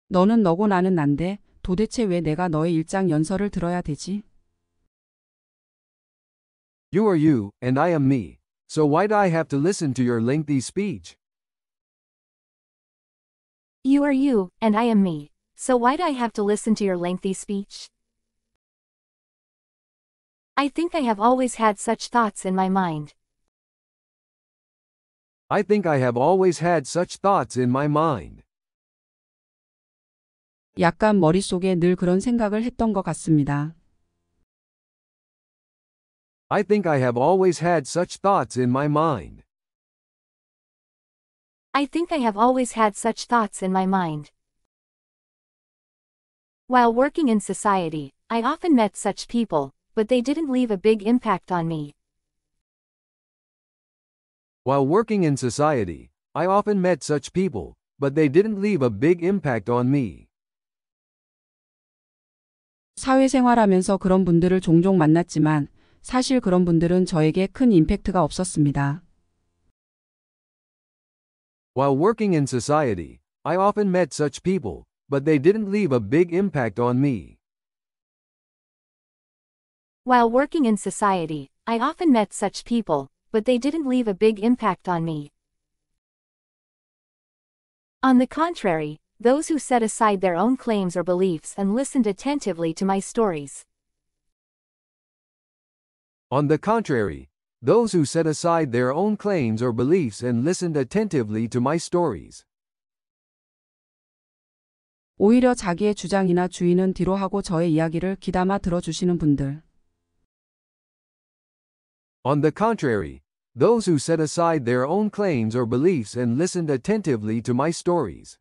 너는 너고 나는 난데 도대체 왜 내가 너의 일장 연설을 들어야 되지? You are you, and I am me, so why'd I have to listen to your lengthy speech? You are you, and I am me, so why'd I have to listen to your lengthy speech? I think I have always had such thoughts in my mind. I think I have always had such thoughts in my mind. 약간 머릿속에 늘 그런 생각을 했던 것 같습니다. I think I have always had such thoughts in my mind. I think I have always had such thoughts in my mind. While working in society, I often met such people, but they didn't leave a big impact on me. While working in society, I often met such people, but they didn't leave a big impact on me. 사회생활하면서 그런 분들을 종종 만났지만 사실 그런 분들은 저에게 큰 임팩트가 없었습니다. While working in society, I often met such people, but they didn't leave a big impact on me. While working in society, I often met such people, but they didn't leave a big impact on me. On the contrary, those who set aside their own claims or beliefs and listened attentively to my stories. On the contrary, those who set aside their own claims or beliefs and listened attentively to my stories. 오히려 자기의 주장이나 주의는 뒤로 하고 저의 이야기를 귀담아 들어주시는 분들. On the contrary, those who set aside their own claims or beliefs and listened attentively to my stories.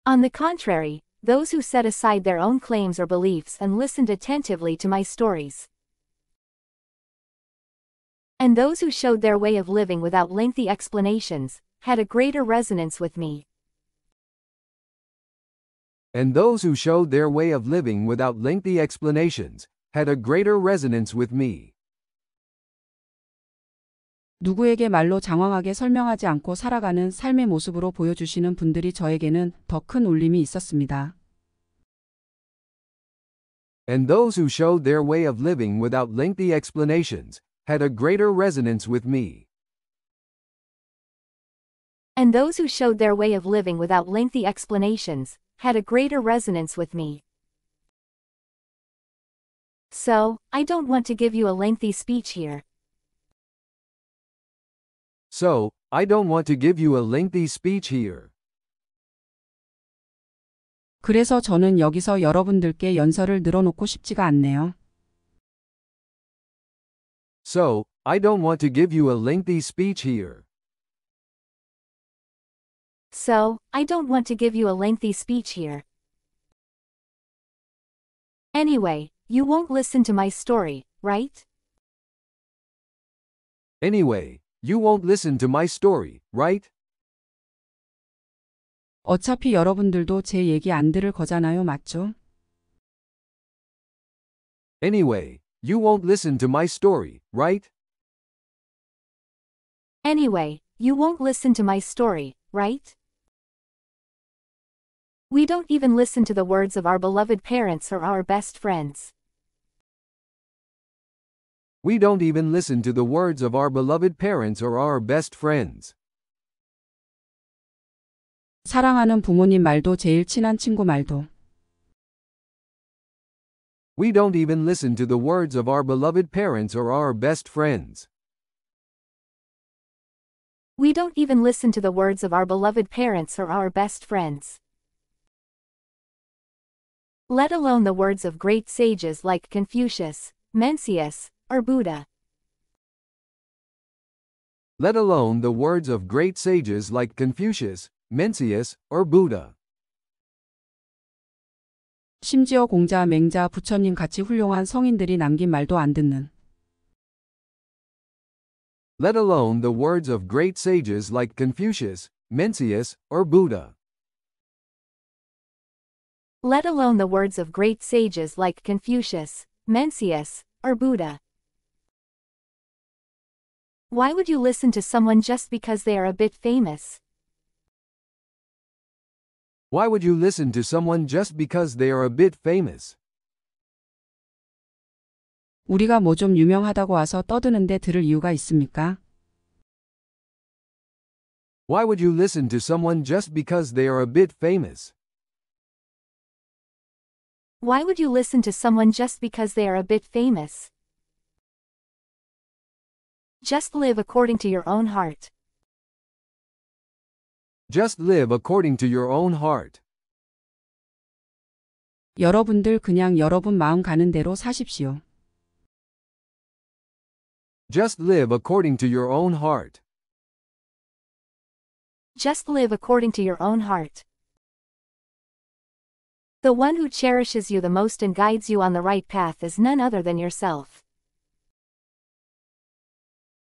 On the contrary, those who set aside their own claims or beliefs and listened attentively to my stories. And those who showed their way of living without lengthy explanations, had a greater resonance with me. And those who showed their way of living without lengthy explanations, had a greater resonance with me. 누구에게 말로 장황하게 설명하지 않고 살아가는 삶의 모습으로 보여주시는 분들이 저에게는 더 큰 울림이 있었습니다. And those who showed their way of living without lengthy explanations, had a greater resonance with me. And those who showed their way of living without lengthy explanations, had a greater resonance with me. So, I don't want to give you a lengthy speech here. So, I don't want to give you a lengthy speech here. 그래서 저는 여기서 여러분들께 연설을 늘어놓고 싶지가 않네요. So, I don't want to give you a lengthy speech here. So, I don't want to give you a lengthy speech here. Anyway, you won't listen to my story, right? Anyway, you won't listen to my story, right? 어차피 여러분들도 제 얘기 안 들을 거잖아요, 맞죠? Anyway, you won't listen to my story, right? Anyway, you won't listen to my story, right? We don't even listen to the words of our beloved parents or our best friends. We don't even listen to the words of our beloved parents or our best friends. 사랑하는 부모님 말도 제일 친한 친구 말도. We don't even listen to the words of our beloved parents or our best friends. We don't even listen to the words of our beloved parents or our best friends. Let alone the words of great sages like Confucius, Mencius, or Buddha. Let alone the words of great sages like Confucius, Mencius, or Buddha. 심지어 공자, 맹자, 부처님 같이 훌륭한 성인들이 남긴 말도 안 듣는. Let alone the words of great sages like Confucius, Mencius, or Buddha. Let alone the words of great sages like Confucius, Mencius, or Buddha. Why would you listen to someone just because they are a bit famous? Why would you listen to someone just because they are a bit famous? 우리가 뭐 좀 유명하다고 와서 떠드는데 들을 이유가 있습니까? Why would you listen to someone just because they are a bit famous? Why would you listen to someone just because they are a bit famous? Just live according to your own heart. Just live according to your own heart. 여러분들 그냥 여러분 마음 가는 대로 사십시오. Just live according to your own heart. Just live according to your own heart. The one who cherishes you the most and guides you on the right path is none other than yourself.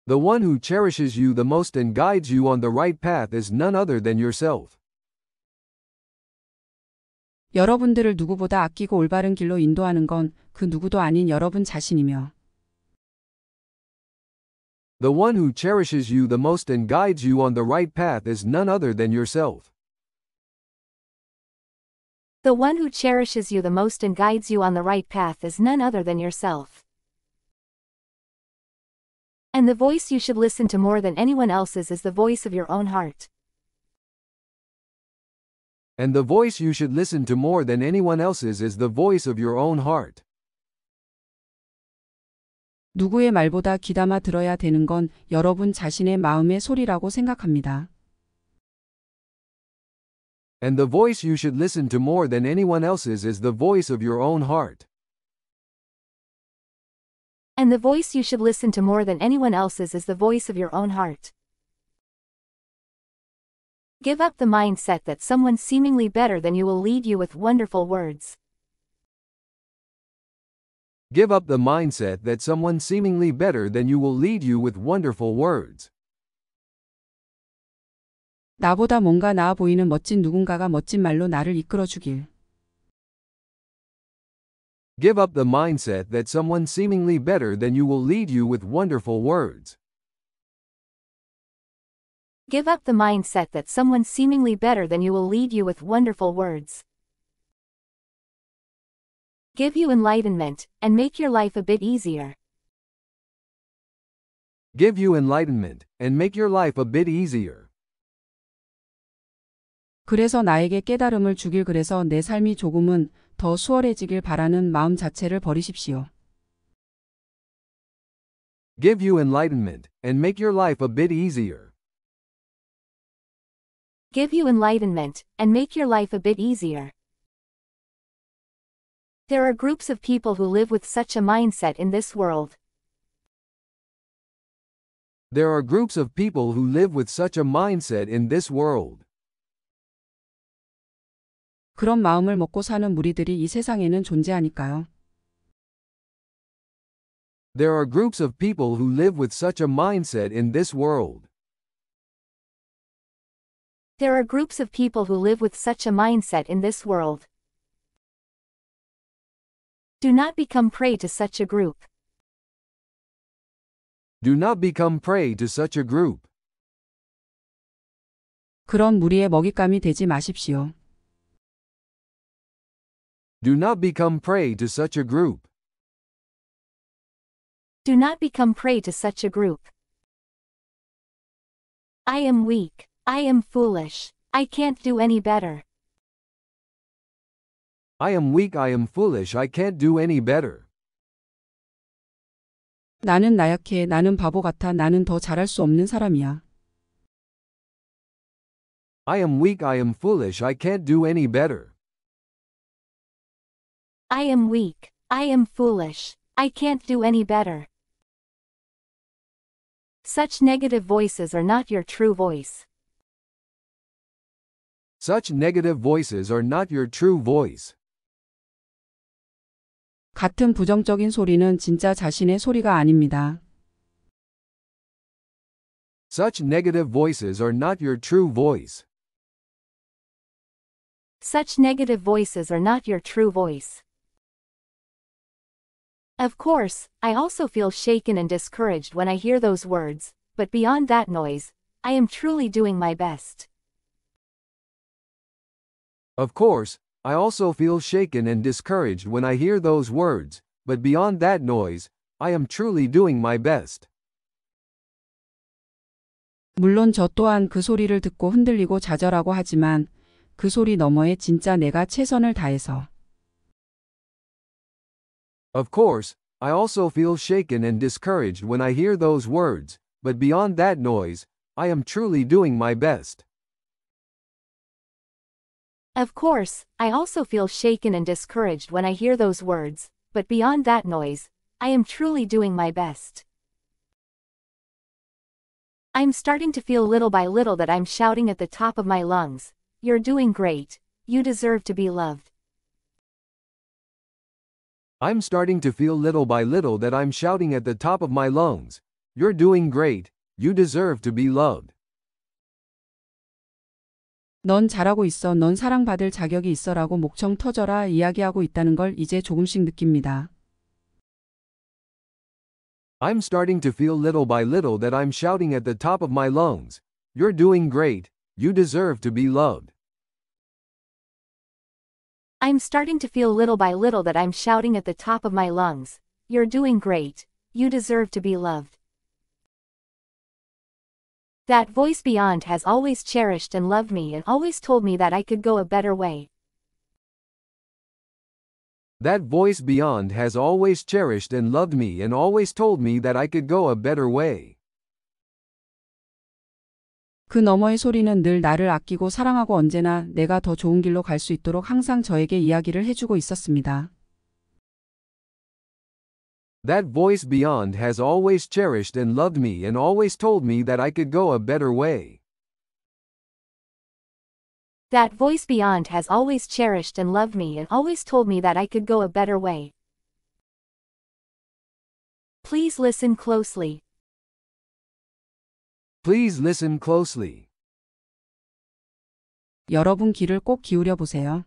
The one who cherishes you the most and guides you on the right path is none other than yourself. 여러분들을 누구보다 아끼고 올바른 길로 인도하는 건 그 누구도 아닌 여러분 자신이며 The one who cherishes you the most and guides you on the right path is none other than yourself. The one who cherishes you the most and guides you on the right path is none other than yourself. And the voice you should listen to more than anyone else's is the voice of your own heart. And the voice you should listen to more than anyone else's is the voice of your own heart. 누구의 말보다 귀담아 들어야 되는 건 여러분 자신의 마음의 소리라고 생각합니다. And the voice you should listen to more than anyone else's is the voice of your own heart. And the voice you should listen to more than anyone else's is the voice of your own heart. Give up the mindset that someone seemingly better than you will lead you with wonderful words. Give up the mindset that someone seemingly better than you will lead you with wonderful words. 나보다 뭔가 나아 보이는 멋진 누군가가 멋진 말로 나를 이끌어 주길. Give up the mindset that someone seemingly better than you will lead you with wonderful words. Give up the mindset that someone seemingly better than you will lead you with wonderful words. Give you enlightenment, and make your life a bit easier. Give you enlightenment, and make your life a bit easier. 그래서 나에게 깨달음을 주길 그래서 내 삶이 조금은 더 수월해지길 바라는 마음 자체를 버리십시오. Give you enlightenment, and make your life a bit easier. Give you enlightenment, and make your life a bit easier. There are groups of people who live with such a mindset in this world. There are groups of people who live with such a mindset in this world. 그런 마음을 먹고 사는 무리들이 이 세상에는 존재하니까요. There are groups of people who live with such a mindset in this world. There are groups of people who live with such a mindset in this world. Do not become prey to such a group. Do not become prey to such a group. 그런 무리의 먹잇감이 되지 마십시오. Do not become prey to such a group. Do not become prey to such a group. I am weak. I am foolish. I can't do any better. I am weak, I am foolish, I can't do any better. 나는 나약해, 나는 바보 같아, 나는 더 잘할 수 없는 사람이야. I am weak, I am foolish, I can't do any better. I am weak. I am foolish. I can't do any better. Such negative voices are not your true voice. Such negative voices are not your true voice. 같은 부정적인 소리는 진짜 자신의 소리가 아닙니다. Such negative voices are not your true voice. Such negative voices are not your true voice. Of course, I also feel shaken and discouraged when I hear those words, but beyond that noise, I am truly doing my best. Of course, I also feel shaken and discouraged when I hear those words, but beyond that noise, I am truly doing my best. 물론 저 또한 그 소리를 듣고 흔들리고 좌절하고 하지만 그 소리 너머에 진짜 내가 최선을 다해서 Of course, I also feel shaken and discouraged when I hear those words, but beyond that noise, I am truly doing my best. Of course, I also feel shaken and discouraged when I hear those words, but beyond that noise, I am truly doing my best. I'm starting to feel little by little that I'm shouting at the top of my lungs, "You're doing great, you deserve to be loved." I'm starting to feel little by little that I'm shouting at the top of my lungs, "You're doing great, you deserve to be loved." 넌 잘하고 있어, 넌 사랑받을 자격이 있어라고 목청 터져라 이야기하고 있다는 걸 이제 조금씩 느낍니다. I'm starting to feel little by little that I'm shouting at the top of my lungs. You're doing great. You deserve to be loved. I'm starting to feel little by little that I'm shouting at the top of my lungs. You're doing great. You deserve to be loved. That voice beyond has always cherished and loved me and always told me that I could go a better way. That voice beyond has always cherished and loved me and always told me that I could go a better way. 그 너머의 소리는 늘 나를 아끼고 사랑하고 언제나 내가 더 좋은 길로 갈 수 있도록 항상 저에게 이야기를 해주고 있었습니다. That voice beyond has always cherished and loved me and always told me that I could go a better way. That voice beyond has always cherished and loved me and always told me that I could go a better way. Please listen closely. Please listen closely. 여러분 귀를 꼭 기울여 보세요.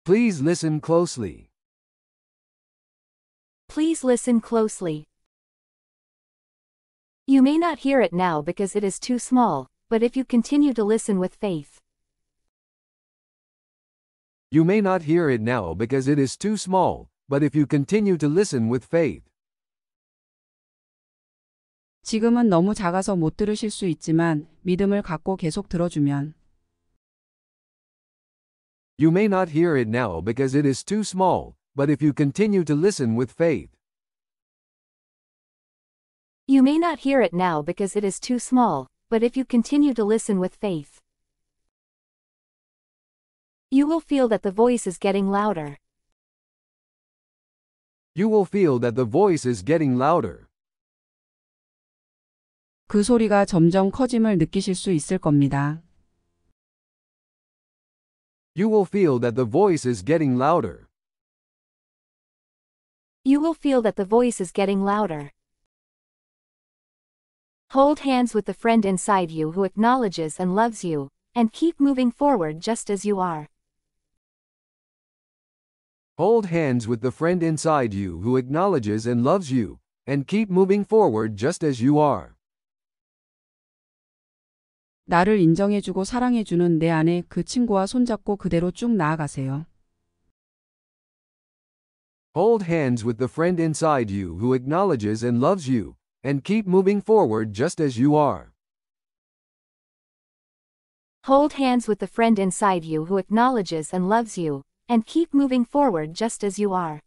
Please listen closely. Please listen closely. You may not hear it now because it is too small, but if you continue to listen with faith, You may not hear it now because it is too small, but if you continue to listen with faith. 지금은 너무 작아서 못 들으실 수 있지만 믿음을 갖고 계속 들어주면 You may not hear it now because it is too small, but if you continue to listen with faith. you may not hear it now because it is too small, but if you continue to listen with faith, you will feel that the voice is getting louder. You will feel that the voice is getting louder. 그 소리가 점점 커짐을 느끼실 수 있을 겁니다. You will feel that the voice is getting louder. You will feel that the voice is getting louder. Hold hands with the friend inside you who acknowledges and loves you, and keep moving forward just as you are. Hold hands with the friend inside you who acknowledges and loves you, and keep moving forward just as you are. 나를 인정해주고 사랑해주는 내 안에 그 친구와 손잡고 그대로 쭉 나아가세요. Hold hands with the friend inside you who acknowledges and loves you, and keep moving forward just as you are. Hold hands with the friend inside you who acknowledges and loves you, and keep moving forward just as you are.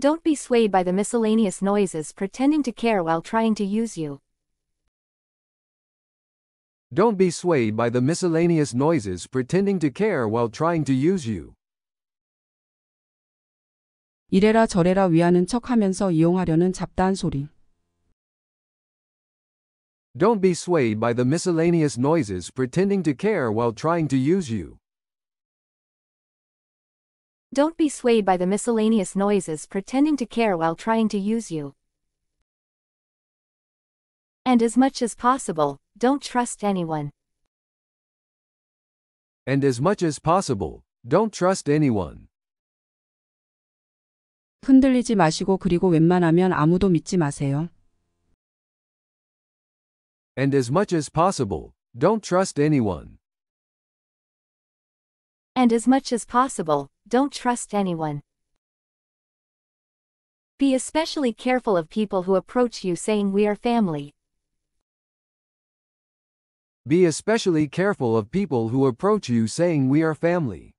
Don't be swayed by the miscellaneous noises pretending to care while trying to use you. Don't be swayed by the miscellaneous noises pretending to care while trying to use you. 이래라 저래라 위하는 척하면서 이용하려는 잡다한 소리. Don't be swayed by the miscellaneous noises pretending to care while trying to use you. Don't be swayed by the miscellaneous noises pretending to care while trying to use you. And as much as possible, don't trust anyone. And as much as possible, don't trust anyone. 흔들리지 마시고 그리고 웬만하면 아무도 믿지 마세요. And as much as possible, don't trust anyone. And as much as possible, don't trust anyone. Be especially careful of people who approach you saying we are family. Be especially careful of people who approach you saying we are family.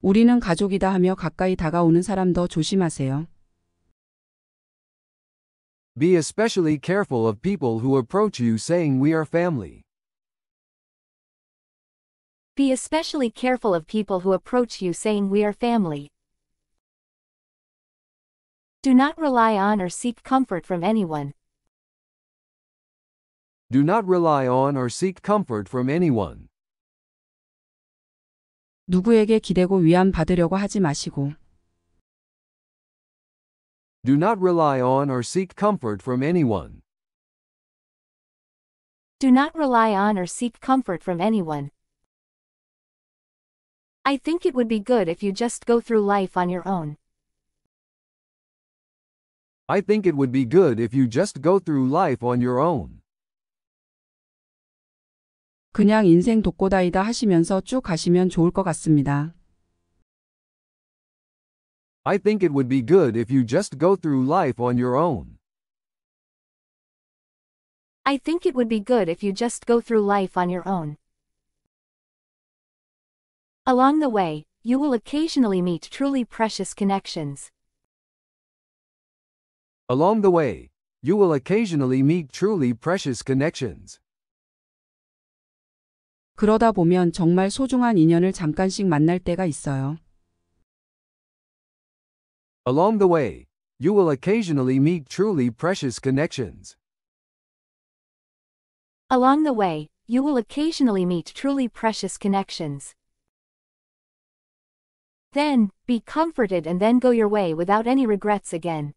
우리는 가족이다 하며 가까이 다가오는 사람 더 조심하세요. Be especially careful of people who approach you saying we are family. Be especially careful of people who approach you saying we are family. Do not rely on or seek comfort from anyone. Do not rely on or seek comfort from anyone. 누구에게 기대고 위안 받으려고 하지 마시고. Do not rely on or seek comfort from anyone. Do not rely on or seek comfort from anyone. I think it would be good if you just go through life on your own. I think it would be good if you just go through life on your own. 그냥 인생 독고다이다 하시면서 쭉 가시면 좋을 것 같습니다. I think it would be good if you just go through life on your own. I think it would be good if you just go through life on your own. Along the way, you will occasionally meet truly precious connections. Along the way, you will occasionally meet truly precious connections. 그러다 보면 정말 소중한 인연을 잠깐씩 만날 때가 있어요. Along the way, you will occasionally meet truly precious connections. Along the way, you will occasionally meet truly precious connections. Then, be comforted and then go your way without any regrets again.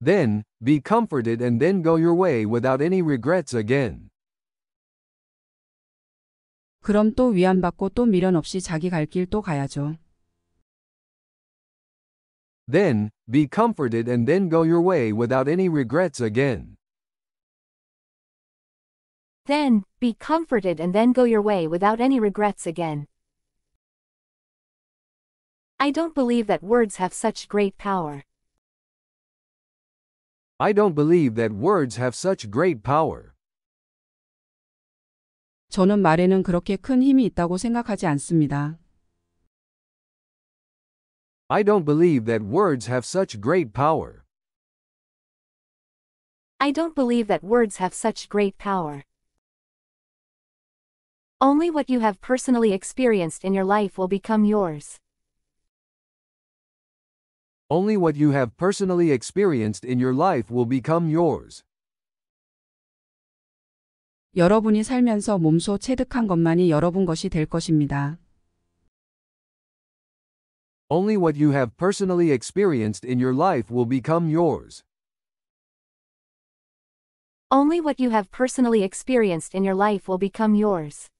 Then, be comforted and then go your way without any regrets again. 그럼 또 위안받고 또 미련 없이 자기 갈 길 또 가야죠. Then, be comforted and then go your way without any regrets again. Then, be comforted and then go your way without any regrets again. I don't believe that words have such great power. I don't believe that words have such great power. 저는 말에는 그렇게 큰 힘이 있다고 생각하지 않습니다. I don't believe that words have such great power. I don't believe that words have such great power. Only what you have personally experienced in your life will become yours. Only what you have personally experienced in your life will become yours. 여러분이 살면서 몸소 체득한 것만이 여러분 것이 될 것입니다. Only what you have personally experienced in your life will become yours. Only what you have personally experienced in your life will become yours.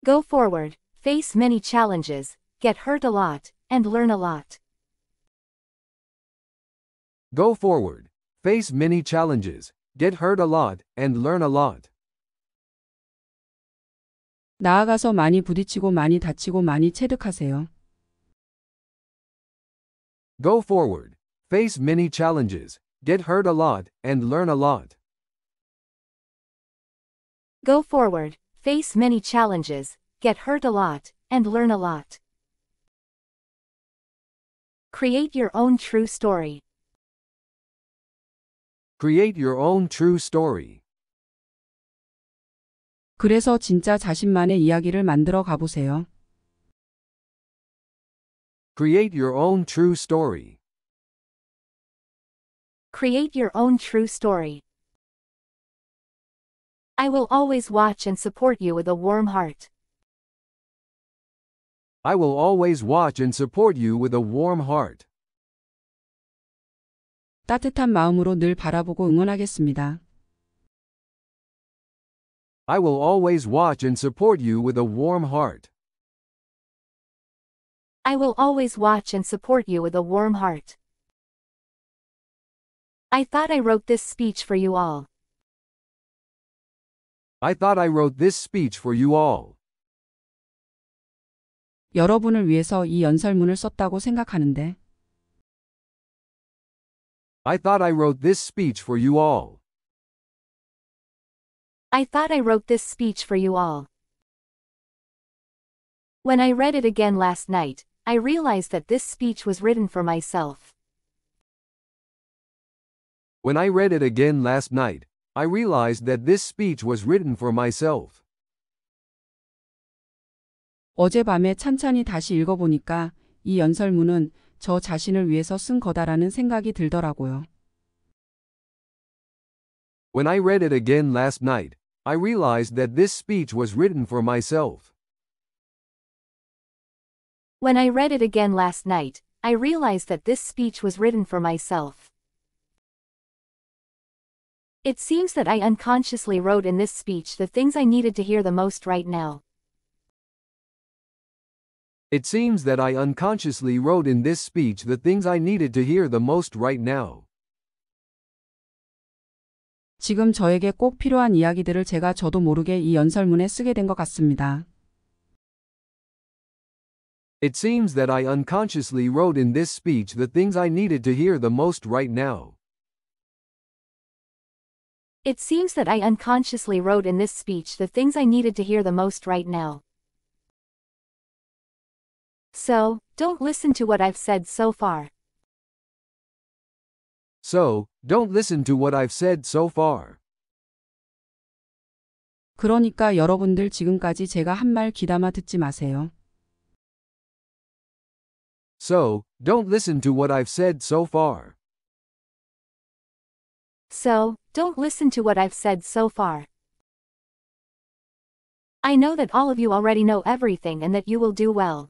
Go forward, face many challenges, get hurt a lot, and learn a lot. Go forward, face many challenges, get hurt a lot, and learn a lot. 나아가서 많이 부딪히고 많이 다치고 많이 체득하세요. Go forward, face many challenges, get hurt a lot, and learn a lot. Go forward, face many challenges, get hurt a lot, and learn a lot. Create your own true story. Create your own true story. 그래서 진짜 자신만의 이야기를 만들어 가보세요. Create your own true story. Create your own true story. I will always watch and support you with a warm heart. I will always watch and support you with a warm heart. 따뜻한 마음으로 늘 바라보고 응원하겠습니다. I will always watch and support you with a warm heart. I will always watch and support you with a warm heart. I thought I wrote this speech for you all. I thought I wrote this speech for you all. 여러분을 위해서 이 연설문을 썼다고 생각하는데. I thought I wrote this speech for you all. I thought I wrote this speech for you all. When I read it again last night, I realized that this speech was written for myself. When I read it again last night, I realized that this speech was written for myself. 어젯밤에 찬찬히 다시 읽어보니까 이 연설문은 저 자신을 위해서 쓴 거다라는 생각이 들더라고요. When I read it again last night, I realized that this speech was written for myself. When I read it again last night, I realized that this speech was written for myself. It seems that I unconsciously wrote in this speech the things I needed to hear the most right now. It seems that I unconsciously wrote in this speech the things I needed to hear the most right now. 지금 저에게 꼭 필요한 이야기들을 제가 저도 모르게 이 연설문에 쓰게 된 것 같습니다. It seems that I unconsciously wrote in this speech the things I needed to hear the most right now. It seems that I unconsciously wrote in this speech the things I needed to hear the most right now. So, don't listen to what I've said so far. So, don't listen to what I've said so far. 그러니까 여러분들 지금까지 제가 한 말 귀담아 듣지 마세요. So, don't listen to what I've said so far. So, don't listen to what I've said so far. I know that all of you already know everything and that you will do well.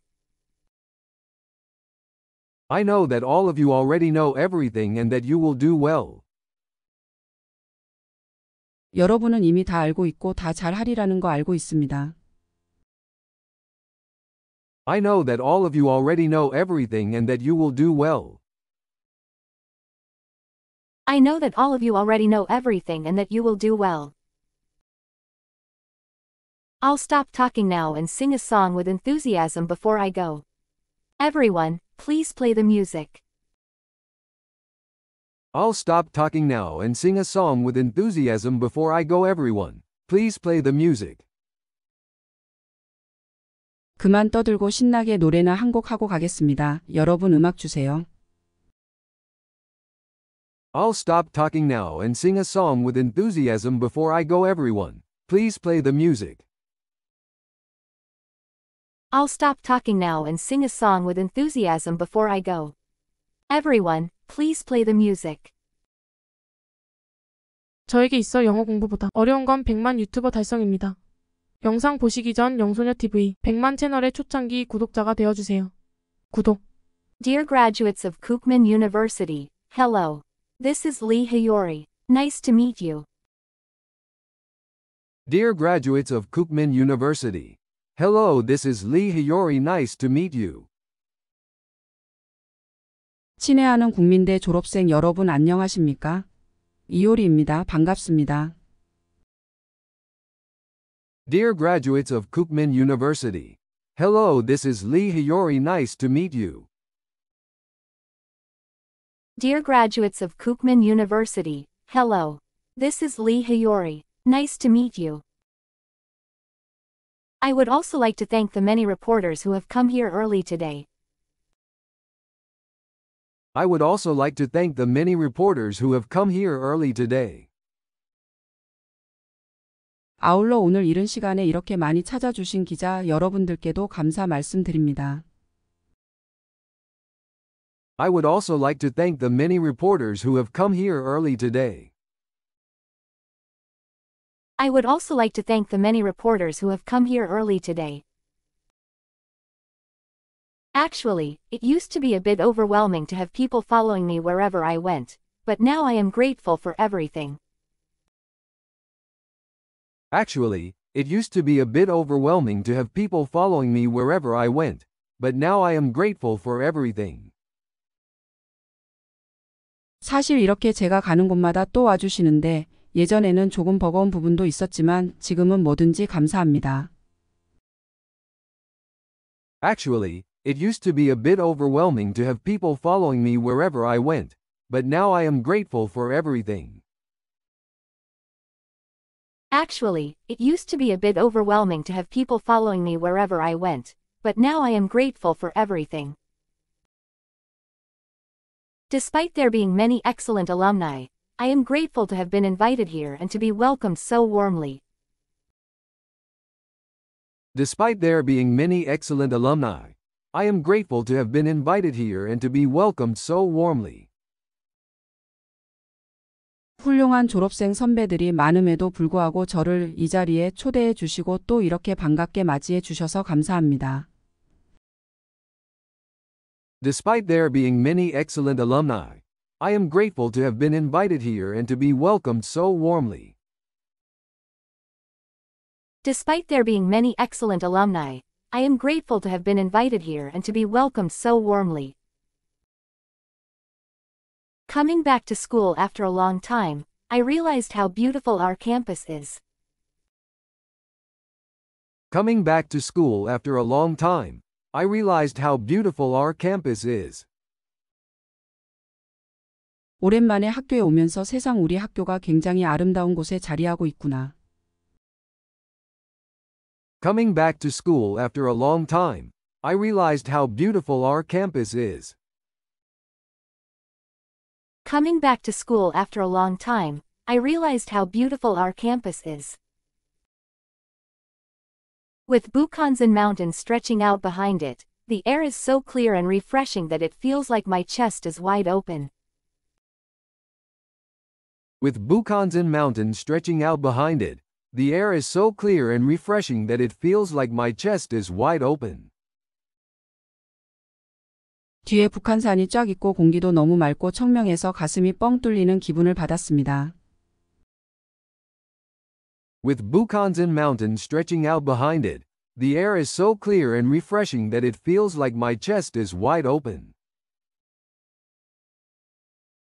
I know that all of you already know everything and that you will do well. 여러분은 이미 다 알고 있고 다 잘하리라는 거 알고 있습니다. I know that all of you already know everything and that you will do well. I know that all of you already know everything and that you will do well. I'll stop talking now and sing a song with enthusiasm before I go. Everyone, please play the music. I'll stop talking now and sing a song with enthusiasm before I go. Everyone, please play the music. 그만 떠들고 신나게 노래나 한 곡 하고 가겠습니다. 여러분 음악 주세요. I'll stop talking now and sing a song with enthusiasm before I go. Everyone, please play the music. I'll stop talking now and sing a song with enthusiasm before I go. Everyone, please play the music. 저에게 있어 영어 공부보다 어려운 건 100만 유튜버 달성입니다. 영상 보시기 전 영소녀TV 100만 채널의 초창기 구독자가 되어주세요. 구독. Dear graduates of Kookmin University, hello. This is Lee Hayori. Nice to meet you. Dear graduates of Kookmin University. Hello, this is Lee Hayori. Nice to meet you. 친애하는 국민대 졸업생 여러분 안녕하십니까? 이효리입니다. 반갑습니다. Dear graduates of Kookmin University. Hello, this is Lee Hayori. Nice to meet you. Dear graduates of Kookmin University, hello. This is Lee Hayori. Nice to meet you. I would also like to thank the many reporters who have come here early today. I would also like to thank the many reporters who have come here early today. 아울러 오늘 이른 시간에 이렇게 많이 찾아주신 기자 여러분들께도 감사 말씀드립니다. I would also like to thank the many reporters who have come here early today. I would also like to thank the many reporters who have come here early today. Actually, it used to be a bit overwhelming to have people following me wherever I went, but now I am grateful for everything. Actually, it used to be a bit overwhelming to have people following me wherever I went, but now I am grateful for everything. 사실 이렇게 제가 가는 곳마다 또 와주시는데 예전에는 조금 버거운 부분도 있었지만 지금은 뭐든지 감사합니다. Actually, it used to be a bit overwhelming to have people following me wherever I went, but now I am grateful for everything. Actually, it used to be a bit overwhelming to have people following me wherever I went, but now I am grateful for everything. Despite there being many excellent alumni, I am grateful to have been invited here and to be welcomed so warmly. Despite there being many excellent alumni, I am grateful to have been invited here and to be welcomed so warmly. 훌륭한 졸업생 선배들이 많음에도 불구하고 저를 이 자리에 초대해 주시고 또 이렇게 반갑게 맞이해 주셔서 감사합니다. Despite there being many excellent alumni, I am grateful to have been invited here and to be welcomed so warmly. Despite there being many excellent alumni, I am grateful to have been invited here and to be welcomed so warmly. Coming back to school after a long time, I realized how beautiful our campus is. Coming back to school after a long time, I realized how beautiful our campus is. 오랜만에 학교에 오면서 세상 우리 학교가 굉장히 아름다운 곳에 자리하고 있구나. Coming back to school after a long time, I realized how beautiful our campus is. Coming back to school after a long time, I realized how beautiful our campus is. With Bukhansan Mountain stretching out behind it, the air is so clear and refreshing that it feels like my chest is wide open. With Bukhansan Mountain stretching out behind it, the air is so clear and refreshing that it feels like my chest is wide open. 뒤에 북한산이 쫙 있고 공기도 너무 맑고 청명해서 가슴이 뻥 뚫리는 기분을 받았습니다. With Bukhansan Mountain stretching out behind it, the air is so clear and refreshing that it feels like my chest is wide open.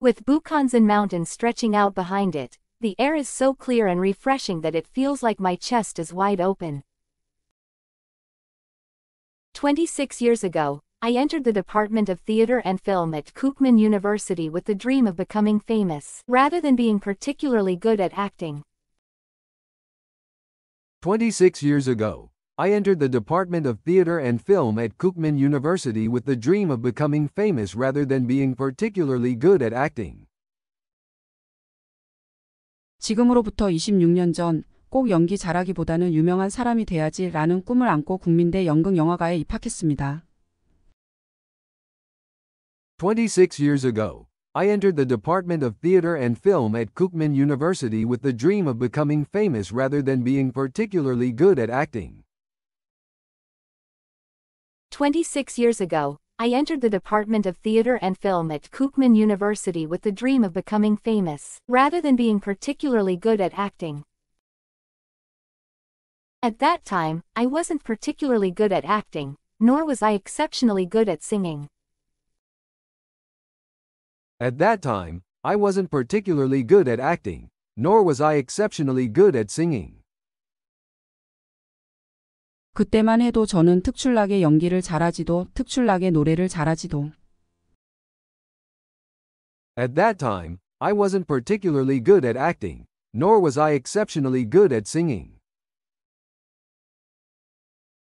With Bukhansan Mountain stretching out behind it, the air is so clear and refreshing that it feels like my chest is wide open. 26 years ago, I entered the Department of Theater and Film at Kookmin University with the dream of becoming famous, rather than being particularly good at acting. 26 years ago, I entered the Department of Theater and Film at Kookmin University with the dream of becoming famous rather than being particularly good at acting. 지금으로부터 26년 전, 꼭 연기 잘하기보다는 유명한 사람이 돼야지 라는 꿈을 안고 국민대 연극영화과에 입학했습니다. 26 years ago, I entered the Department of Theater and Film at Kookmin University with the dream of becoming famous rather than being particularly good at acting. 26 years ago, I entered the Department of Theater and Film at Kookmin University with the dream of becoming famous, rather than being particularly good at acting. At that time, I wasn't particularly good at acting, nor was I exceptionally good at singing. At that time, I wasn't particularly good at acting, nor was I exceptionally good at singing. 그때만 해도 저는 특출나게 연기를 잘하지도 특출나게 노래를 잘하지도. At that time, I wasn't particularly good at acting, nor was I exceptionally good at singing.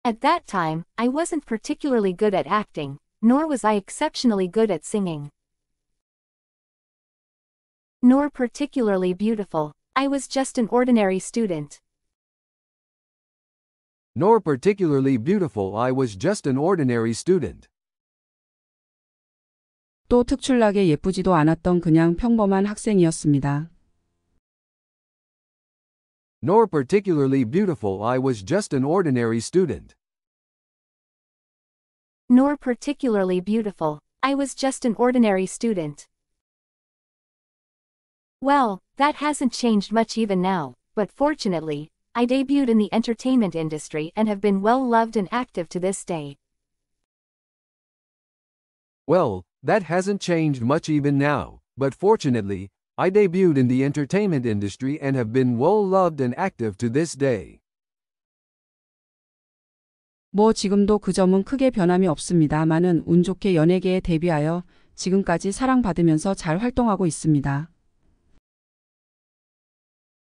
At that time, I wasn't particularly good at acting, nor was I exceptionally good at singing. Nor particularly beautiful. I was just an ordinary student. Nor particularly beautiful. I was just an ordinary student. 또 특출나게 예쁘지도 않았던 그냥 평범한 학생이었습니다. Nor particularly beautiful. I was just an ordinary student. Nor particularly beautiful. I was just an ordinary student. Well, that hasn't changed much even now, but fortunately, I debuted in the entertainment industry and have been well loved and active to this day. Well, that hasn't changed much even now, but fortunately, I debuted in the entertainment industry and have been well loved and active to this day. 뭐 지금도 그 점은 크게 변함이 없습니다마는 운 좋게 연예계에 데뷔하여 지금까지 사랑받으면서 잘 활동하고 있습니다.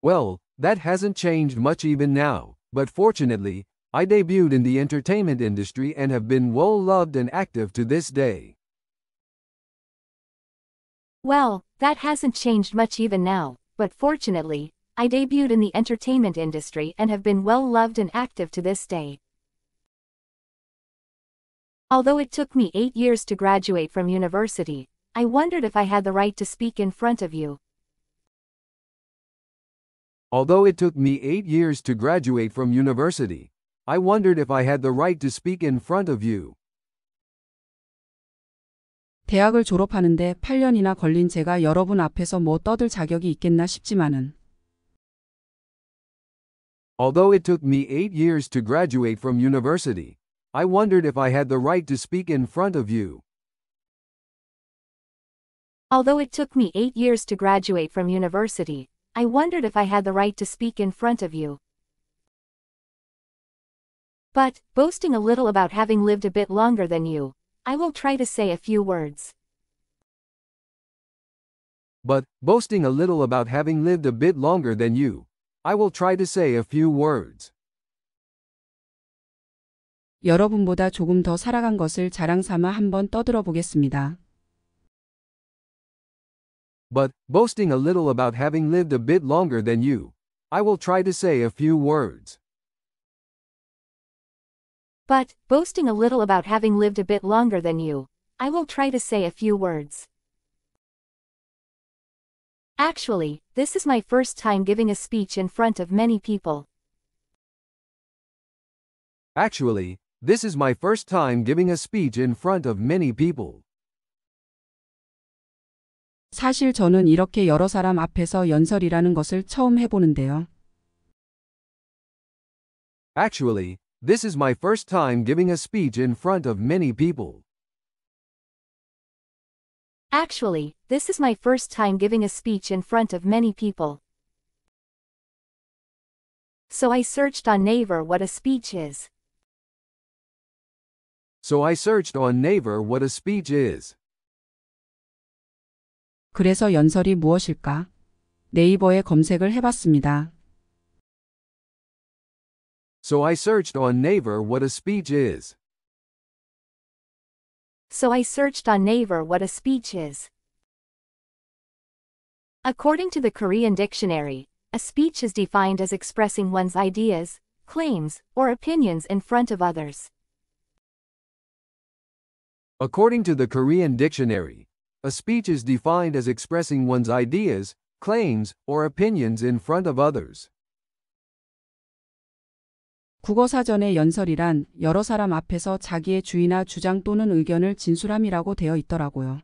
Well, that hasn't changed much even now, but fortunately, I debuted in the entertainment industry and have been well loved and active to this day. Well, that hasn't changed much even now, but fortunately, I debuted in the entertainment industry and have been well loved and active to this day. Although it took me 8 years to graduate from university, I wondered if I had the right to speak in front of you. Although it took me 8 years to graduate from university, I wondered if I had the right to speak in front of you. 대학을 졸업하는데 8년이나 걸린 제가 여러분 앞에서 뭐 떠들 자격이 있겠나 싶지만은 Although it took me 8 years to graduate from university, I wondered if I had the right to speak in front of you. Although it took me 8 years to graduate from university, I wondered if I had the right to speak in front of you. But, boasting a little about having lived a bit longer than you, I will try to say a few words. But, boasting a little about having lived a bit longer than you, I will try to say a few words. 여러분보다 조금 더 살아간 것을 자랑 삼아 한번 떠들어 보겠습니다. But, boasting a little about having lived a bit longer than you, I will try to say a few words. But, boasting a little about having lived a bit longer than you, I will try to say a few words. Actually, this is my first time giving a speech in front of many people. Actually, this is my first time giving a speech in front of many people. 사실 저는 이렇게 여러 사람 앞에서 연설이라는 것을 처음 해보는데요. Actually, this is my first time giving a speech in front of many people. Actually, this is my first time giving a speech in front of many people. So I searched on Naver what a speech is. So I searched on Naver what a speech is. 그래서 연설이 무엇일까? 네이버에 검색을 해봤습니다. So I searched on Naver what a speech is. So I searched on Naver what a speech is. According to the Korean dictionary, a speech is defined as expressing one's ideas, claims, or opinions in front of others. According to the Korean dictionary, a speech is defined as expressing one's ideas, claims, or opinions in front of others. 국어사전의 연설이란 여러 사람 앞에서 자기의 주의나 주장 또는 의견을 진술함이라고 되어 있더라고요.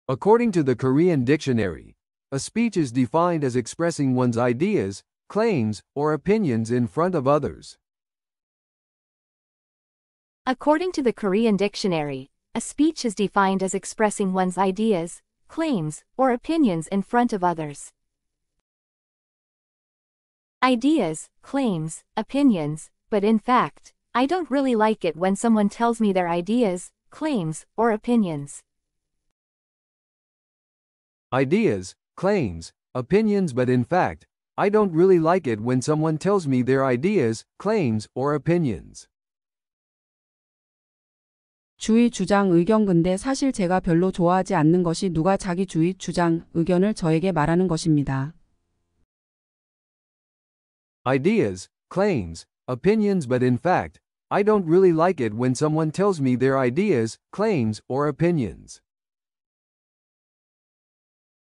According to the Korean dictionary, a speech is defined as expressing one's ideas, claims, or opinions in front of others. According to the Korean dictionary, a speech is defined as expressing one's ideas, claims, or opinions in front of others. Ideas, claims, opinions, but in fact, I don't really like it when someone tells me their ideas, claims, or opinions. Ideas, claims, opinions, but in fact, I don't really like it when someone tells me their ideas, claims, or opinions. 주의, 주장, 의견 근데 사실 제가 별로 좋아하지 않는 것이 누가 자기 주의, 주장, 의견을 저에게 말하는 것입니다. Ideas, claims, opinions, but in fact, I don't really like it when someone tells me their ideas, claims, or opinions.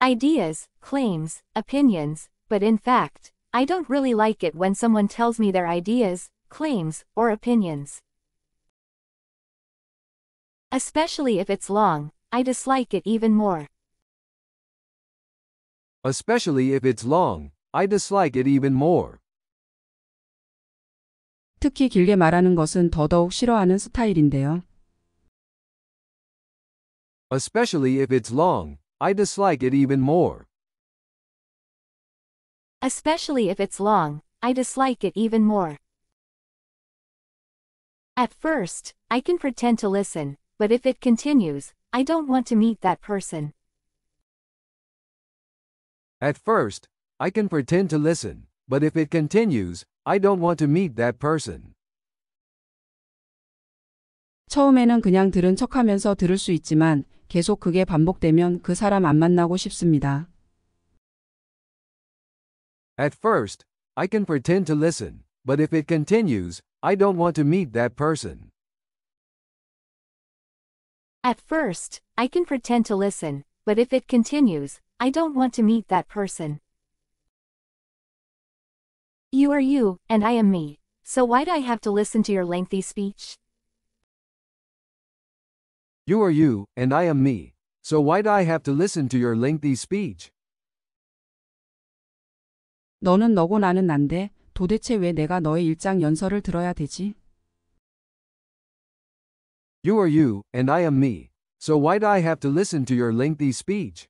Ideas, claims, opinions, but in fact, I don't really like it when someone tells me their ideas, claims, or opinions. Especially if it's long, I dislike it even more. Especially if it's long, I dislike it even more. 특히 길게 말하는 것은 더더욱 싫어하는 스타일인데요. Especially if it's long, I dislike it even more. Especially if it's long, I dislike it even more. At first, I can pretend to listen, but if it continues, I don't want to meet that person. At first, I can pretend to listen, but if it continues, I don't want to meet that person. 처음에는 그냥 들은 척하면서 들을 수 있지만 계속 그게 반복되면 그 사람 안 만나고 싶습니다. At first, I can pretend to listen, but if it continues, I don't want to meet that person. At first, I can pretend to listen, but if it continues, I don't want to meet that person. You are you, and I am me, so why do I have to listen to your lengthy speech? You are you, and I am me. So why'd I have to listen to your lengthy speech? 너는 너고 나는 난데 도대체 왜 내가 너의 일장 연설을 들어야 되지? You are you, and I am me. So why'd I have to listen to your lengthy speech?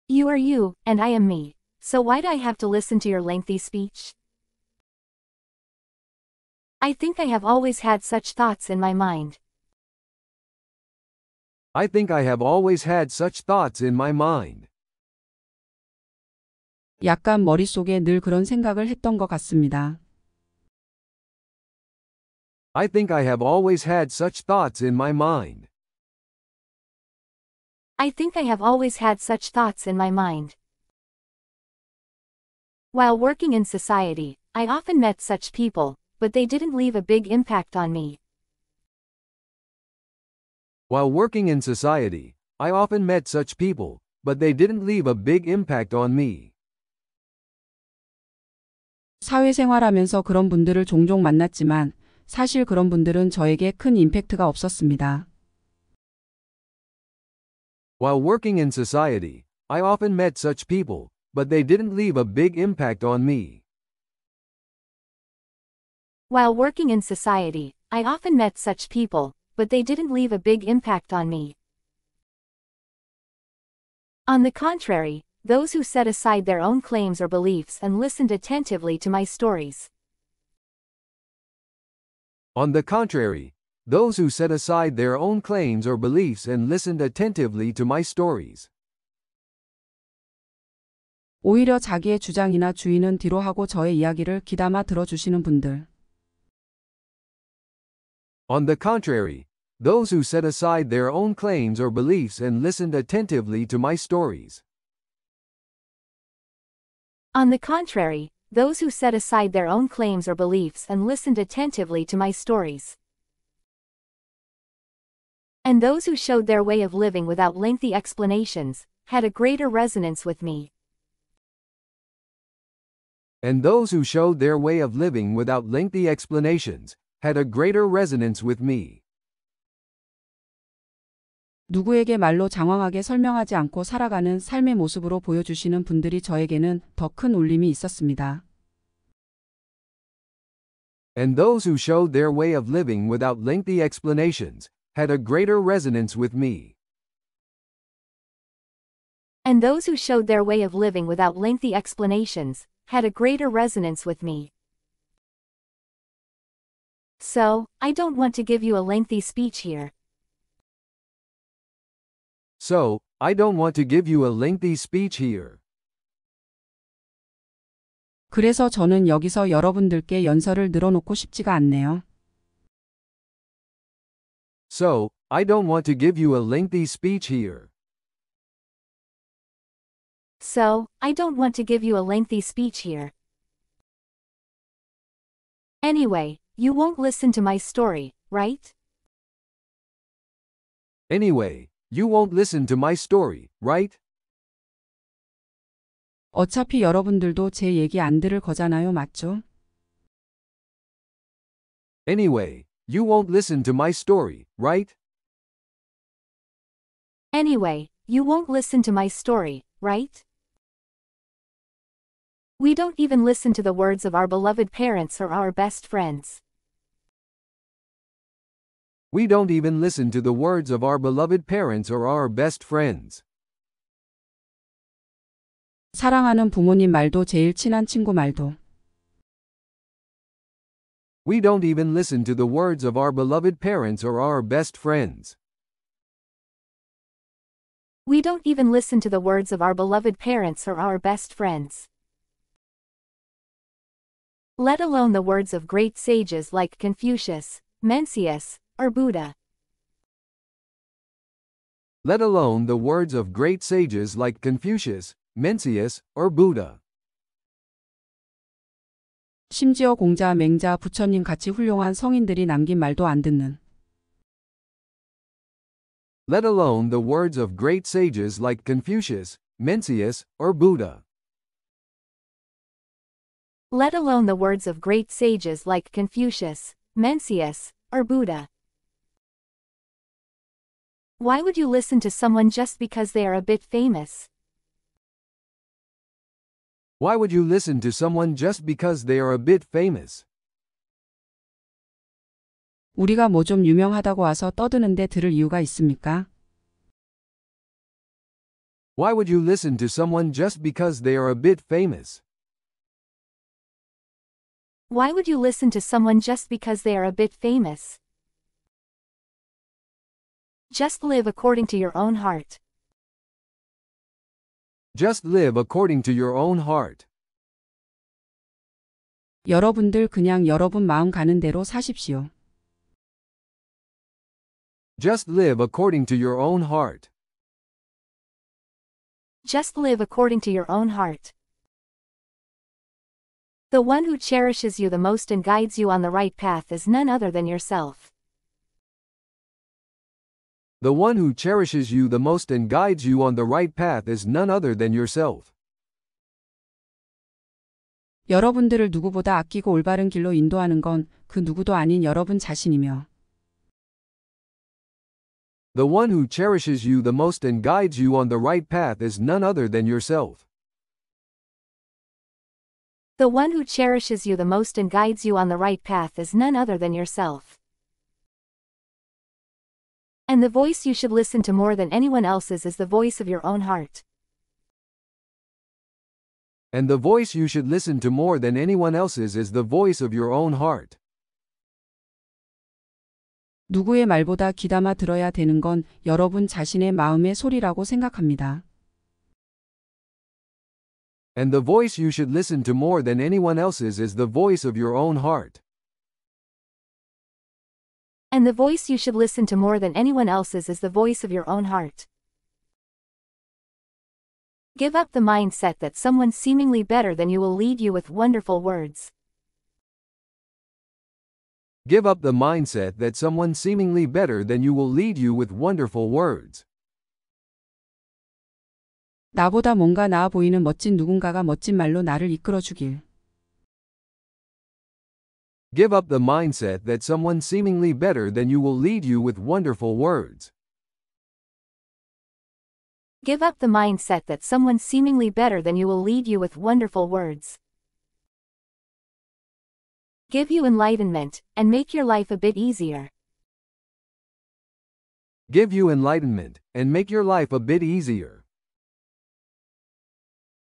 You are you, and I am me. So why'd I have to listen to your lengthy speech? I think I have always had such thoughts in my mind. I think I have always had such thoughts in my mind. 약간 머릿속에 늘 그런 생각을 했던 것 같습니다. I think I have always had such thoughts in my mind. I think I have always had such thoughts in my mind. While working in society, I often met such people, but they didn't leave a big impact on me. While working in society, I often met such people, but they didn't leave a big impact on me. 사회생활하면서 그런 분들을 종종 만났지만 사실 그런 분들은 저에게 큰 임팩트가 없었습니다. While working in society, I often met such people, but they didn't leave a big impact on me. While working in society, I often met such people, but they didn't leave a big impact on me. On the contrary, those who set aside their own claims or beliefs and listened attentively to my stories. On the contrary, those who set aside their own claims or beliefs and listened attentively to my stories. 오히려 자기의 주장이나 주의는 뒤로 하고 저의 이야기를 귀담아 들어주시는 분들. On the contrary, those who set aside their own claims or beliefs and listened attentively to my stories. On the contrary, those who set aside their own claims or beliefs and listened attentively to my stories. And those who showed their way of living without lengthy explanations, had a greater resonance with me. And those who showed their way of living without lengthy explanations, had a greater resonance with me. 누구에게 말로 장황하게 설명하지 않고 살아가는 삶의 모습으로 보여주시는 분들이 저에게는 더 큰 울림이 있었습니다. And those who showed their way of living without lengthy explanations, had a greater resonance with me. And those who showed their way of living without lengthy explanations, had a greater resonance with me. So, I don't want to give you a lengthy speech here. So, I don't want to give you a lengthy speech here. 그래서 저는 여기서 여러분들께 연설을 늘어놓고 싶지가 않네요. So, I don't want to give you a lengthy speech here. So, I don't want to give you a lengthy speech here. Anyway, you won't listen to my story, right? Anyway, you won't listen to my story, right? 어차피 여러분들도 제 얘기 안 들을 거잖아요, 맞죠? Anyway, you won't listen to my story, right? Anyway, you won't listen to my story, right? We don't even listen to the words of our beloved parents or our best friends. We don't even listen to the words of our beloved parents or our best friends. 사랑하는 부모님 말도 제일 친한 친구 말도. We don't even listen to the words of our beloved parents or our best friends. We don't even listen to the words of our beloved parents or our best friends. Let alone the words of great sages like Confucius, Mencius, or Buddha. Let alone the words of great sages like Confucius, Mencius, or Buddha. 심지어 공자, 맹자, 부처님 같이 훌륭한 성인들이 남긴 말도 안 듣는. Let alone the words of great sages like Confucius, Mencius, or Buddha. Let alone the words of great sages like Confucius, Mencius, or Buddha. Why would you listen to someone just because they are a bit famous? Why would you listen to someone just because they are a bit famous? 우리가 뭐 좀 유명하다고 와서 떠드는데 들을 이유가 있습니까? Why would you listen to someone just because they are a bit famous? Why would you listen to someone just because they are a bit famous? Just live according to your own heart. Just live according to your own heart. 여러분들 그냥 여러분 마음 가는 대로 사십시오. Just live according to your own heart. Just live according to your own heart. The one who cherishes you the most and guides you on the right path is none other than yourself. The one who cherishes you the most and guides you on the right path is none other than yourself. 여러분들을 누구보다 아끼고 올바른 길로 인도하는 건 그 누구도 아닌 여러분 자신이며 The one who cherishes you the most and guides you on the right path is none other than yourself. The one who cherishes you the most and guides you on the right path is none other than yourself. And the voice you should listen to more than anyone else's is the voice of your own heart. And the voice you should listen to more than anyone else's is the voice of your own heart. 누구의 말보다 귀담아 들어야 되는 건 여러분 자신의 마음의 소리라고 생각합니다. And the voice you should listen to more than anyone else's is the voice of your own heart. And the voice you should listen to more than anyone else's is the voice of your own heart. Give up the mindset that someone seemingly better than you will lead you with wonderful words. Give up the mindset that someone seemingly better than you will lead you with wonderful words. 나보다 뭔가 나아 보이는 멋진 누군가가 멋진 말로 나를 이끌어 주길. Give up the mindset that someone seemingly better than you will lead you with wonderful words. Give up the mindset that someone seemingly better than you will lead you with wonderful words. Give you enlightenment, and make your life a bit easier. Give you enlightenment, and make your life a bit easier.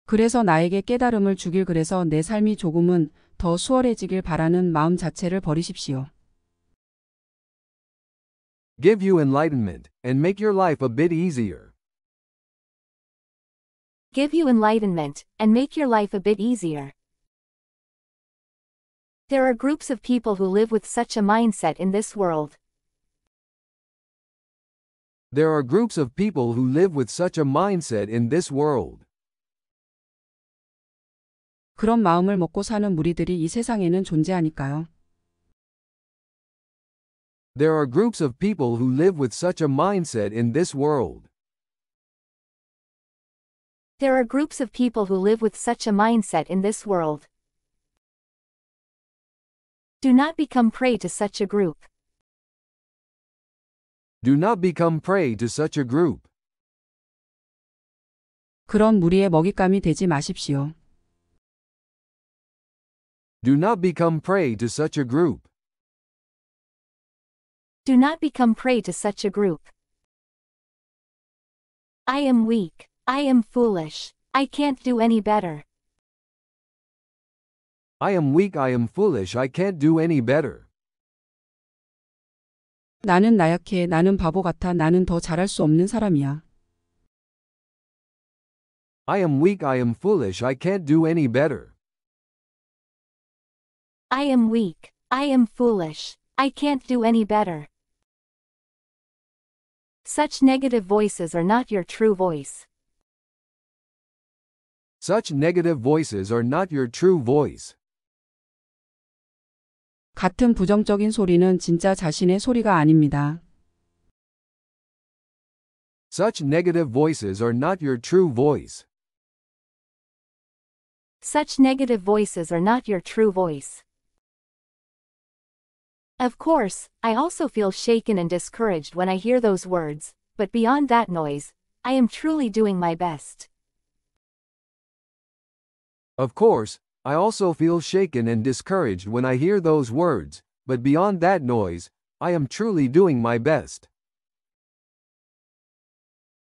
그래서 나에게 깨달음을 주길 그래서 내 삶이 조금은 더 수월해지길 바라는 마음 자체를 버리십시오. Give you enlightenment, and make your life a bit easier. Give you enlightenment, and make your life a bit easier. There are groups of people who live with such a mindset in this world. There are groups of people who live with such a mindset in this world. 그런 마음을 먹고 사는 무리들이 이 세상에는 존재하니까요. There are groups of people who live with such a mindset in this world. There are groups of people who live with such a mindset in this world. Do not become prey to such a group. Do not become prey to such a group. 그런 무리의 먹잇감이 되지 마십시오. Do not become prey to such a group. Do not become prey to such a group. I am weak. I am foolish. I can't do any better. I am weak, I am foolish, I can't do any better. 나는 나약해, 나는 바보 같아, 나는 더 잘할 수 없는 사람이야. I am weak, I am foolish, I can't do any better. I am weak. I am foolish. I can't do any better. Such negative voices are not your true voice. Such negative voices are not your true voice. 같은 부정적인 소리는 진짜 자신의 소리가 아닙니다. Such negative voices are not your true voice. Such negative voices are not your true voice. Of course, I also feel shaken and discouraged when I hear those words, but beyond that noise, I am truly doing my best. Of course, I also feel shaken and discouraged when I hear those words, but beyond that noise, I am truly doing my best.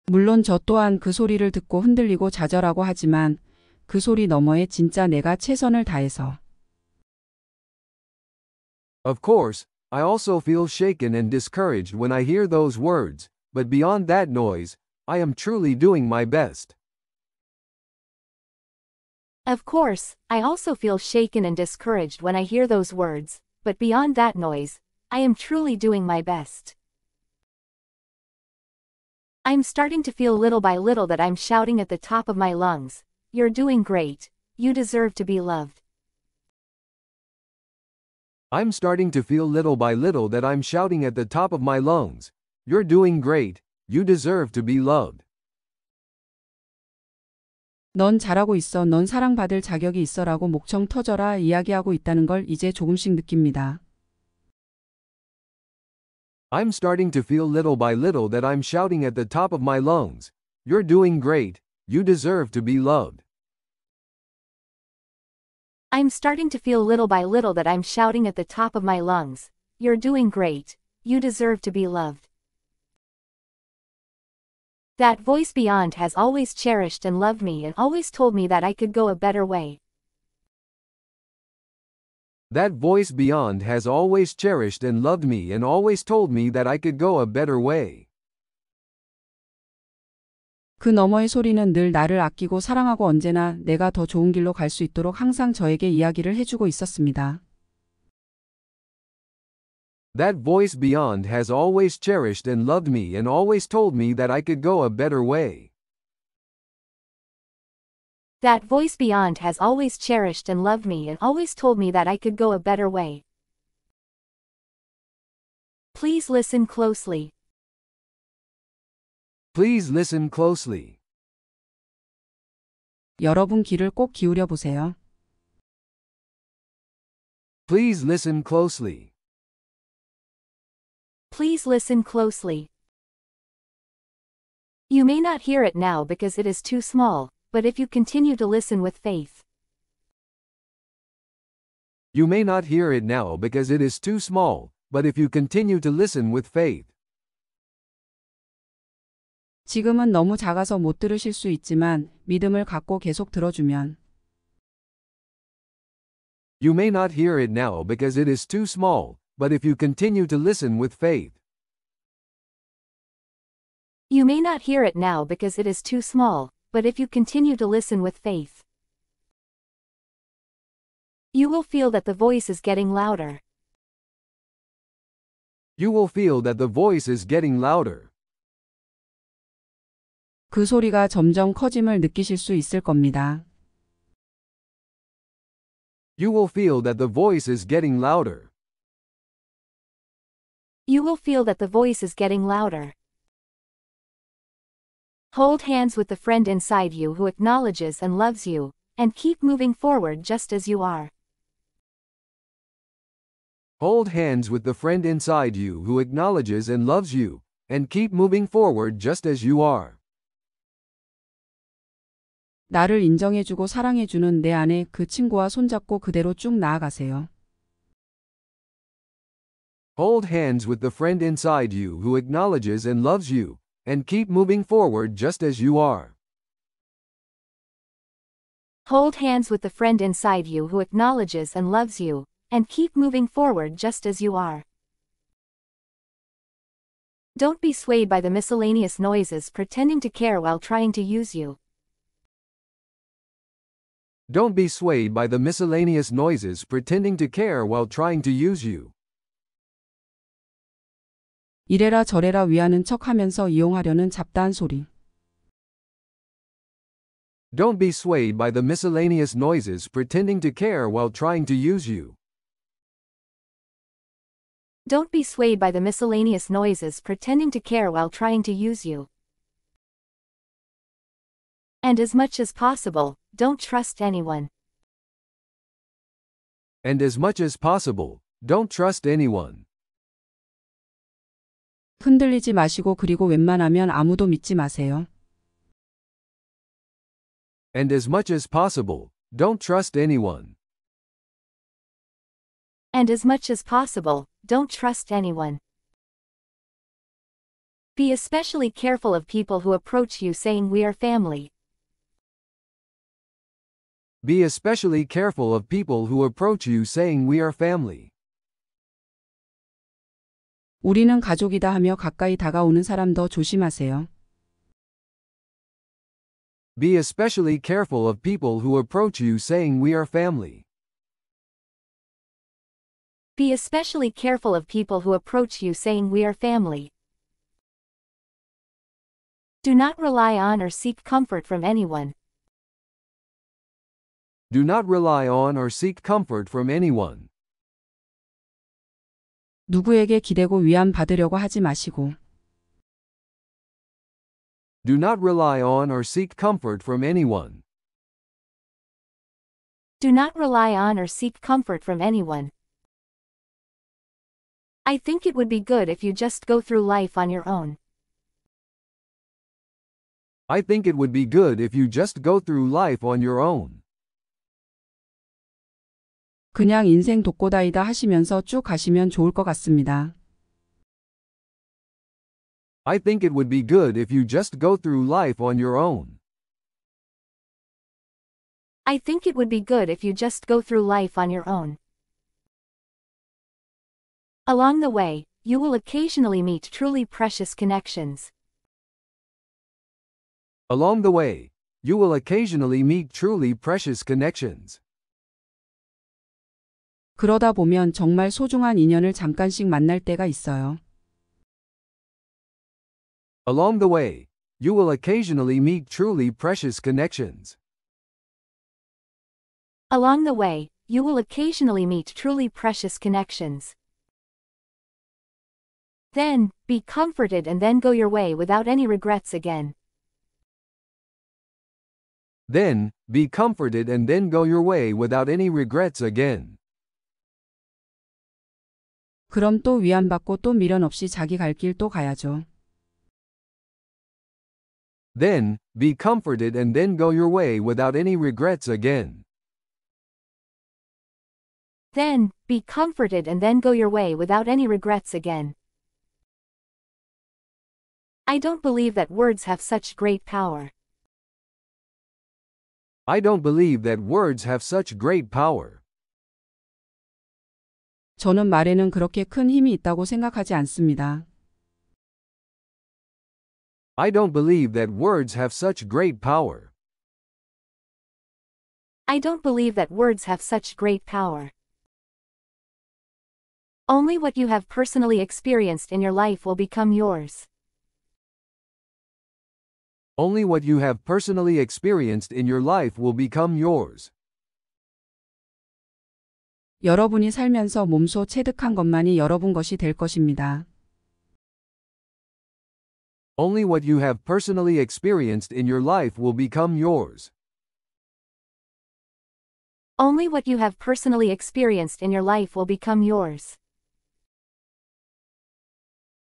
물론 저 또한 그 소리를 듣고 흔들리고 좌절하고 하지만 그 소리 너머에 진짜 내가 최선을 다해서 Of course, I also feel shaken and discouraged when I hear those words, but beyond that noise, I am truly doing my best. Of course, I also feel shaken and discouraged when I hear those words, but beyond that noise, I am truly doing my best. I'm starting to feel little by little that I'm shouting at the top of my lungs, "You're doing great, you deserve to be loved." I'm starting to feel little by little that I'm shouting at the top of my lungs, "You're doing great, you deserve to be loved." 넌 잘하고 있어, 넌 사랑받을 자격이 있어라고 목청 터져라 이야기하고 있다는 걸 이제 조금씩 느낍니다. I'm starting to feel little by little that I'm shouting at the top of my lungs, "You're doing great, you deserve to be loved." I'm starting to feel little by little that I'm shouting at the top of my lungs, "You're doing great, you deserve to be loved." That voice beyond has always cherished and loved me and always told me that I could go a better way. That voice beyond has always cherished and loved me and always told me that I could go a better way. 그 너머의 소리는 늘 나를 아끼고 사랑하고 언제나 내가 더 좋은 길로 갈 수 있도록 항상 저에게 이야기를 해주고 있었습니다. That voice beyond has always cherished and loved me and always told me that I could go a better way. That voice beyond has always cherished and loved me and always told me that I could go a better way. Please listen closely. Please listen closely. 여러분 귀를 꼭 기울여 보세요. Please listen closely. Please listen closely. You may not hear it now because it is too small, but if you continue to listen with faith, You may not hear it now because it is too small, but if you continue to listen with faith, 지금은 너무 작아서 못 들으실 수 있지만 믿음을 갖고 계속 들어주면 You may not hear it now because it is too small, but if you continue to listen with faith, You may not hear it now because it is too small, but if you continue to listen with faith, you will feel that the voice is getting louder. You will feel that the voice is getting louder. 그 소리가 점점 커짐을 느끼실 수 있을 겁니다. You will feel that the voice is getting louder. You will feel that the voice is getting louder. Hold hands with the friend inside you who acknowledges and loves you, and keep moving forward just as you are. Hold hands with the friend inside you who acknowledges and loves you, and keep moving forward just as you are. 나를 인정해주고 사랑해주는 내 안에 그 친구와 손잡고 그대로 쭉 나아가세요. Hold hands with the friend inside you who acknowledges and loves you, and keep moving forward just as you are. Hold hands with the friend inside you who acknowledges and loves you, and keep moving forward just as you are. Don't be swayed by the miscellaneous noises pretending to care while trying to use you. Don't be swayed by the miscellaneous noises pretending to care while trying to use you. 이래라 저래라 위하는 척 하면서 이용하려는 잡다한 소리. Don't be swayed by the miscellaneous noises pretending to care while trying to use you. Don't be swayed by the miscellaneous noises pretending to care while trying to use you. And as much as possible, don't trust anyone. And as much as possible, don't trust anyone. 흔들리지 마시고 그리고 웬만하면 아무도 믿지 마세요. And as much as possible, don't trust anyone. And as much as possible, don't trust anyone. Be especially careful of people who approach you saying we are family. Be especially careful of people who approach you saying we are family. 우리는 가족이다 하며 가까이 다가오는 사람 더 조심하세요. Be especially careful of people who approach you saying we are family. Be especially careful of people who approach you saying we are family. Do not rely on or seek comfort from anyone. Do not rely on or seek comfort from anyone. 누구에게 기대고 위안 받으려고 하지 마시고. Do not rely on or seek comfort from anyone. Do not rely on or seek comfort from anyone. I think it would be good if you just go through life on your own. I think it would be good if you just go through life on your own. 그냥 인생 독고다이다 하시면서 쭉 가시면 좋을 것 같습니다. I think it would be good if you just go through life on your own. I think it would be good if you just go through life on your own. Along the way, you will occasionally meet truly precious connections. Along the way, you will occasionally meet truly precious connections. 그러다 보면 정말 소중한 인연을 잠깐씩 만날 때가 있어요. Along the way, you will occasionally meet truly precious connections. Along the way, you will occasionally meet truly precious connections. Then, be comforted and then go your way without any regrets again. Then, be comforted and then go your way without any regrets again. 그럼 또 위안받고 또 미련 없이 자기 갈 길 또 가야죠. Then, be comforted and then go your way without any regrets again. Then, be comforted and then go your way without any regrets again. I don't believe that words have such great power. I don't believe that words have such great power. 저는 말에는 그렇게 큰 힘이 있다고 생각하지 않습니다. I don't believe that words have such great power. I don't believe that words have such great power. Only what you have personally experienced in your life will become yours. Only what you have personally experienced in your life will become yours. 여러분이 살면서 몸소 체득한 것만이 여러분 것이 될 것입니다. Only what you have personally experienced in your life will become yours. Only what you have personally experienced in your life will become yours.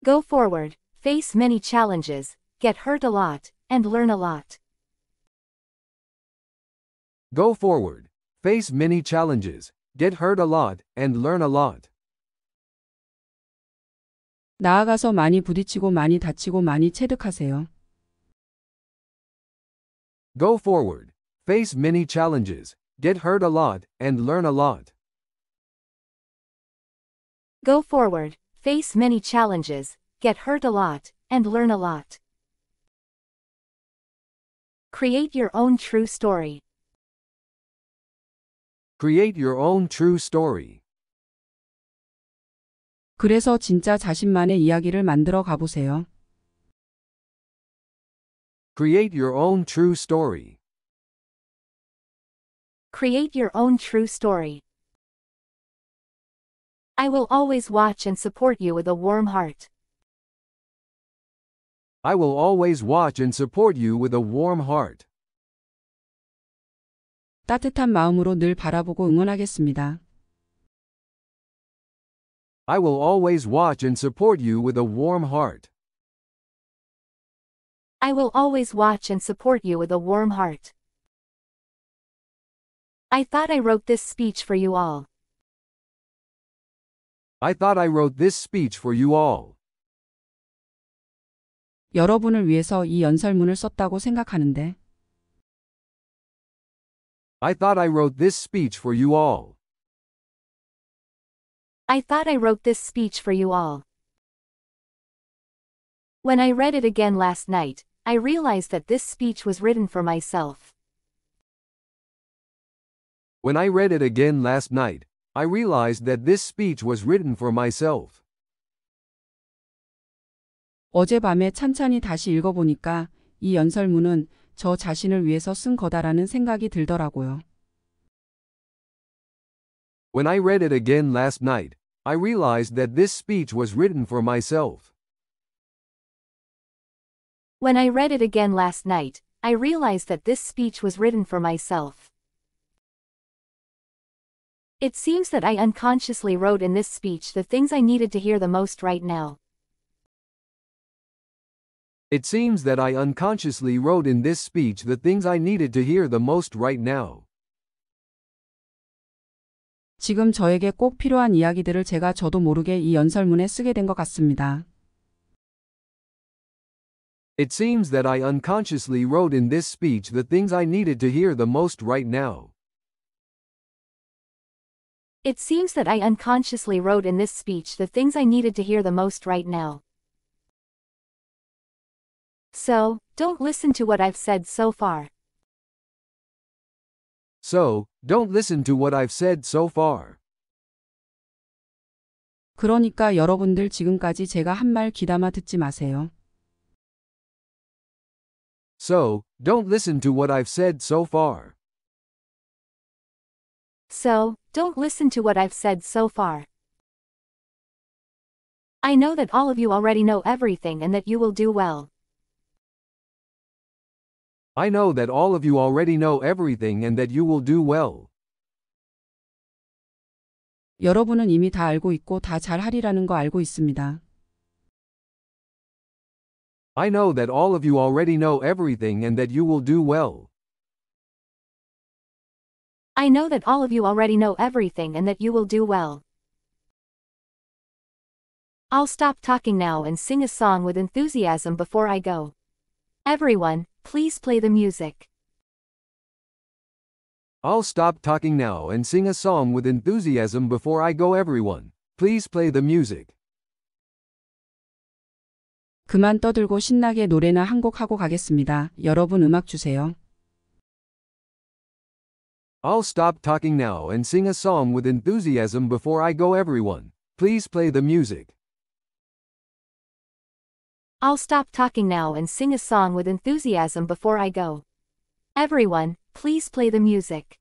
Go forward, face many challenges, get hurt a lot, and learn a lot. Go forward, face many challenges, get hurt a lot, and learn a lot. 나아가서 많이 부딪히고 많이 다치고 많이 체득하세요. Go forward, face many challenges, get hurt a lot, and learn a lot. Go forward, face many challenges, get hurt a lot, and learn a lot. Create your own true story. Create your own true story. 그래서 진짜 자신만의 이야기를 만들어 가보세요. Create your own true story. Create your own true story. I will always watch and support you with a warm heart. I will always watch and support you with a warm heart. 따뜻한 마음으로 늘 바라보고 응원하겠습니다. I will always watch and support you with a warm heart. I will always watch and support you with a warm heart. I thought I wrote this speech for you all. I thought I wrote this speech for you all. 여러분을 위해서 이 연설문을 썼다고 생각하는데 I thought I wrote this speech for you all. I thought I wrote this speech for you all. When I read it again last night, I realized that this speech was written for myself. When I read it again last night, I realized that this speech was written for myself. 어젯밤에 찬찬히 다시 읽어보니까 이 연설문은 저 자신을 위해서 쓴 거다라는 생각이 들더라고요. When I read it again last night, I realized that this speech was written for myself. When I read it again last night, I realized that this speech was written for myself. It seems that I unconsciously wrote in this speech the things I needed to hear the most right now. It seems that I unconsciously wrote in this speech the things I needed to hear the most right now. 지금 저에게 꼭 필요한 이야기들을 제가 저도 모르게 이 연설문에 쓰게 된 것 같습니다. It seems that I unconsciously wrote in this speech the things I needed to hear the most right now. It seems that I unconsciously wrote in this speech the things I needed to hear the most right now. So, don't listen to what I've said so far. So, don't listen to what I've said so far. 그러니까 여러분들 지금까지 제가 한 말 귀담아 듣지 마세요. So, don't listen to what I've said so far. So, don't listen to what I've said so far. I know that all of you already know everything and that you will do well. I know that all of you already know everything and that you will do well. 여러분은 이미 다 알고 있고 다 잘하리라는 거 알고 있습니다. I know that all of you already know everything and that you will do well. I know that all of you already know everything and that you will do well. I'll stop talking now and sing a song with enthusiasm before I go. Everyone, please play the music. I'll stop talking now and sing a song with enthusiasm before I go. Everyone, please play the music. 그만 떠들고 신나게 노래나 한 곡 하고 가겠습니다. 여러분 음악 주세요. I'll stop talking now and sing a song with enthusiasm before I go. Everyone, please play the music. I'll stop talking now and sing a song with enthusiasm before I go. Everyone, please play the music.